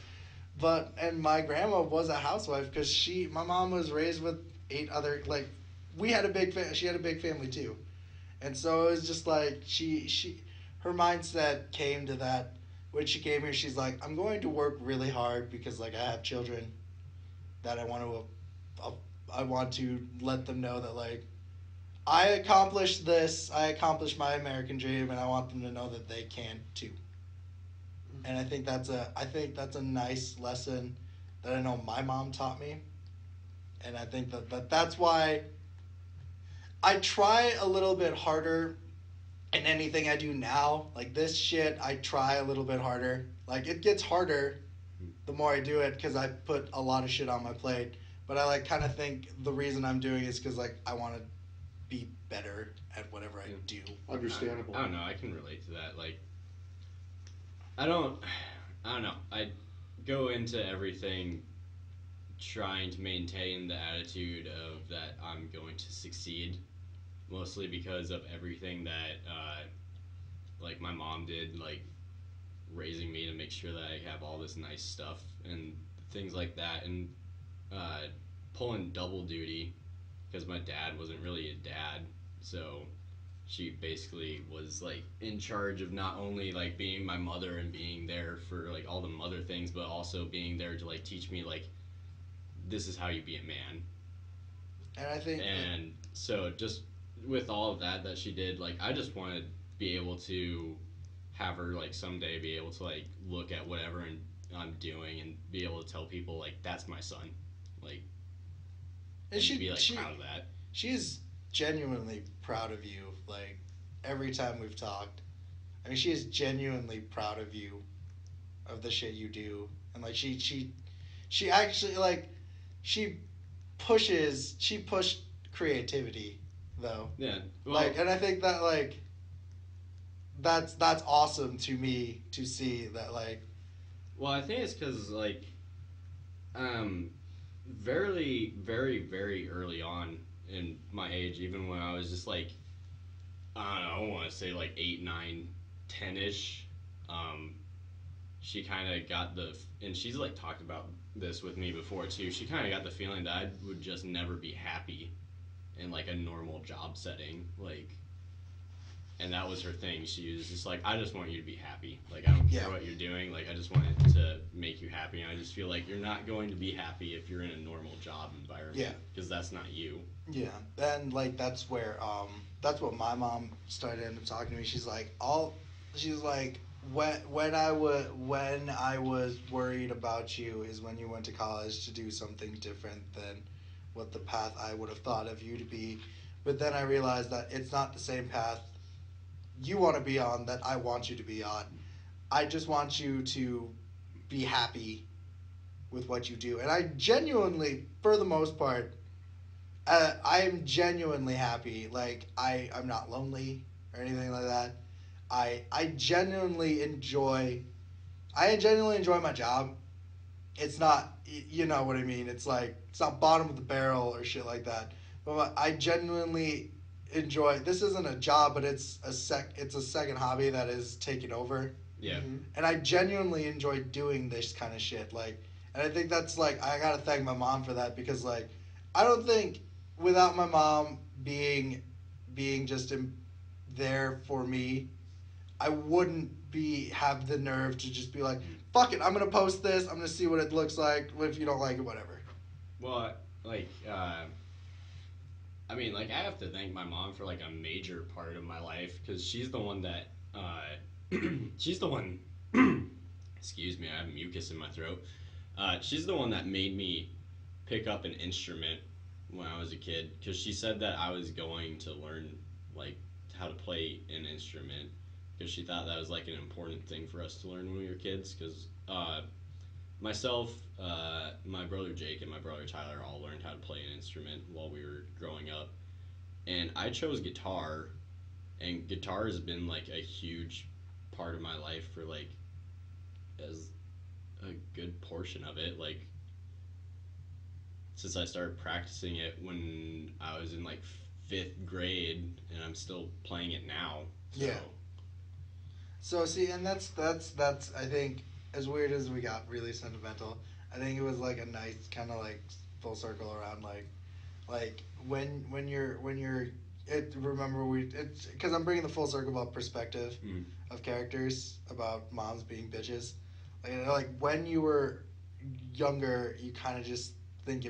But and my grandma was a housewife because my mom was raised with 8 other like we had a big she had a big family too, and so it was just like her mindset came to that when she came here. She's like, I'm going to work really hard because like I have children that I want to let them know that like I accomplished this, I accomplished my American dream, and I want them to know that they can too. And I think that's a nice lesson that I know my mom taught me, and I think that's why I try a little bit harder in anything I do now. Like this shit, I try a little bit harder. Like it gets harder the more I do it because I put a lot of shit on my plate. But I like kind of think the reason I'm doing it is because like I want to be better at whatever I do. Understandable. I don't know. I can relate to that. Like, I don't know. I go into everything trying to maintain the attitude of that I'm going to succeed, mostly because of everything that like my mom did, like raising me to make sure that I have all this nice stuff and things like that, and pulling double duty because my dad wasn't really a dad, so she basically was like in charge of not only like being my mother and being there for like all the mother things, but also being there to like teach me like this is how you be a man. And I think And so just with all of that she did, like I just want to be able to have her like someday be able to like look at whatever I'm doing and be able to tell people like that's my son, like, and be like proud of that. She is genuinely proud of you. Like every time we've talked, I mean, she is genuinely proud of you, of the shit you do, and like she actually like she pushed creativity though. Yeah. Well, Like, and I think that like that's awesome to me to see that like. Well, I think it's because like, very, very, very early on in my age, even when I was just like, I don't know, I want to say like 8, 9, 10-ish, she kind of got and she's like talked about this with me before too, she kind of got the feeling that I would just never be happy in like a normal job setting, like, and that was her thing. She was just like, I just want you to be happy. Like, I don't care what you're doing. Like, I just wanted to make you happy. And I just feel like you're not going to be happy if you're in a normal job environment. Yeah. Because that's not you. Yeah. And, like, that's where, that's what my mom started end up talking to me. She's like, when I was worried about you is when you went to college to do something different than what the path I would have thought of you to be. But then I realized that it's not the same path you want to be on that I want you to be on. I just want you to be happy with what you do. And I genuinely, for the most part, I am genuinely happy. Like, I'm not lonely or anything like that. I genuinely enjoy my job. It's not, you know what I mean? It's like, it's not bottom of the barrel or shit like that. But I genuinely enjoy, this isn't a job, but it's a second hobby that is taken over. Yeah. Mm-hmm. And I genuinely enjoy doing this kind of shit. Like, and I think that's like, I gotta thank my mom for that, because like, I don't think without my mom being just there for me, I wouldn't have the nerve to just be like, fuck it, I'm gonna post this. I'm gonna see what it looks like. If you don't like it, whatever. Well, like, I mean, like, I have to thank my mom for, like, a major part of my life, because she's the one that, she's the one, excuse me, I have mucus in my throat. She's the one that made me pick up an instrument when I was a kid, because she said that I was going to learn, like, how to play an instrument, because she thought that was, like, an important thing for us to learn when we were kids, because, myself, my brother Jake, and my brother Tyler all learned how to play an instrument while we were growing up. And I chose guitar, and guitar has been, like, a huge part of my life for, like, as a good portion of it. Like, since I started practicing it when I was in, like, 5th grade, and I'm still playing it now. So. Yeah. So, see, and that's I think, as weird as we got really sentimental, I think it was like a nice kind of like full circle around like when you're it's because I'm bringing the full circle about perspective of characters, about moms being bitches, like when you were younger, you kind of just think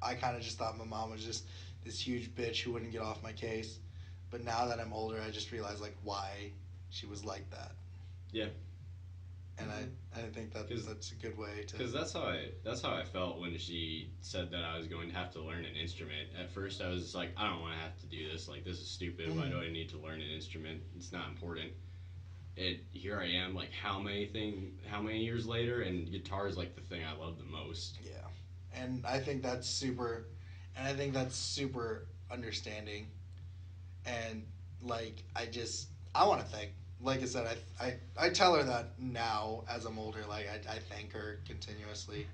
I kind of just thought my mom was just this huge bitch who wouldn't get off my case, but now that I'm older, I just realize like why she was like that. Yeah. And I think that's a good way to. Because that's how I felt when she said that I was going to have to learn an instrument. At first, I was just like, I don't want to have to do this. Like, this is stupid. Why do I need to learn an instrument? It's not important. And here I am, like, how many years later, and guitar is like the thing I love the most. Yeah, and I think that's super understanding. And like, I want to thank. Like I said, I tell her that now as I'm older. Like I thank her continuously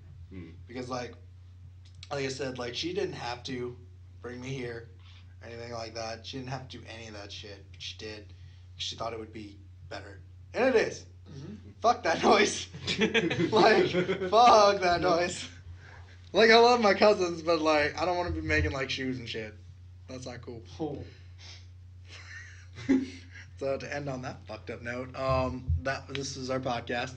because like I said, like she didn't have to bring me here or anything like that. She didn't have to do any of that shit. But she did. She thought it would be better, and it is. Fuck that noise. Like fuck that noise. Like I love my cousins, but like I don't want to be making like shoes and shit. That's not cool. So to end on that fucked up note, this is our podcast.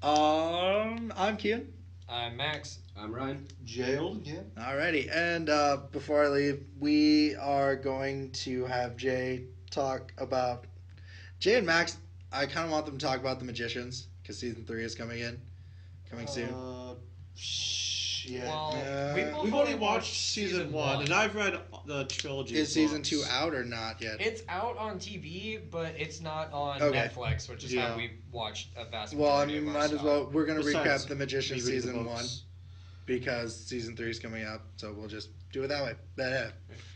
I'm Kien. I'm Max. I'm Ryan. Jailed again. Alrighty, and before I leave, we are going to have Jay talk about Jay and Max. I kind of want them to talk about The Magicians because season 3 is coming soon. Yeah. Well, we've only watched season 1, and I've read the trilogy. Is season 2 out or not yet? It's out on TV, but it's not on Okay. Netflix, which is how we watched a vast Well, I majority mean, of our might as stuff. well. We're gonna Besides recap The Magicians rereading the season 1 books. because season 3 is coming out, so we'll just do it that way. Yeah.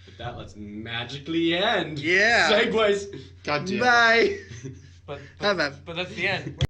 But that let's magically end. Yeah. Segues. God damn it. Bye. But Bye. that's the end.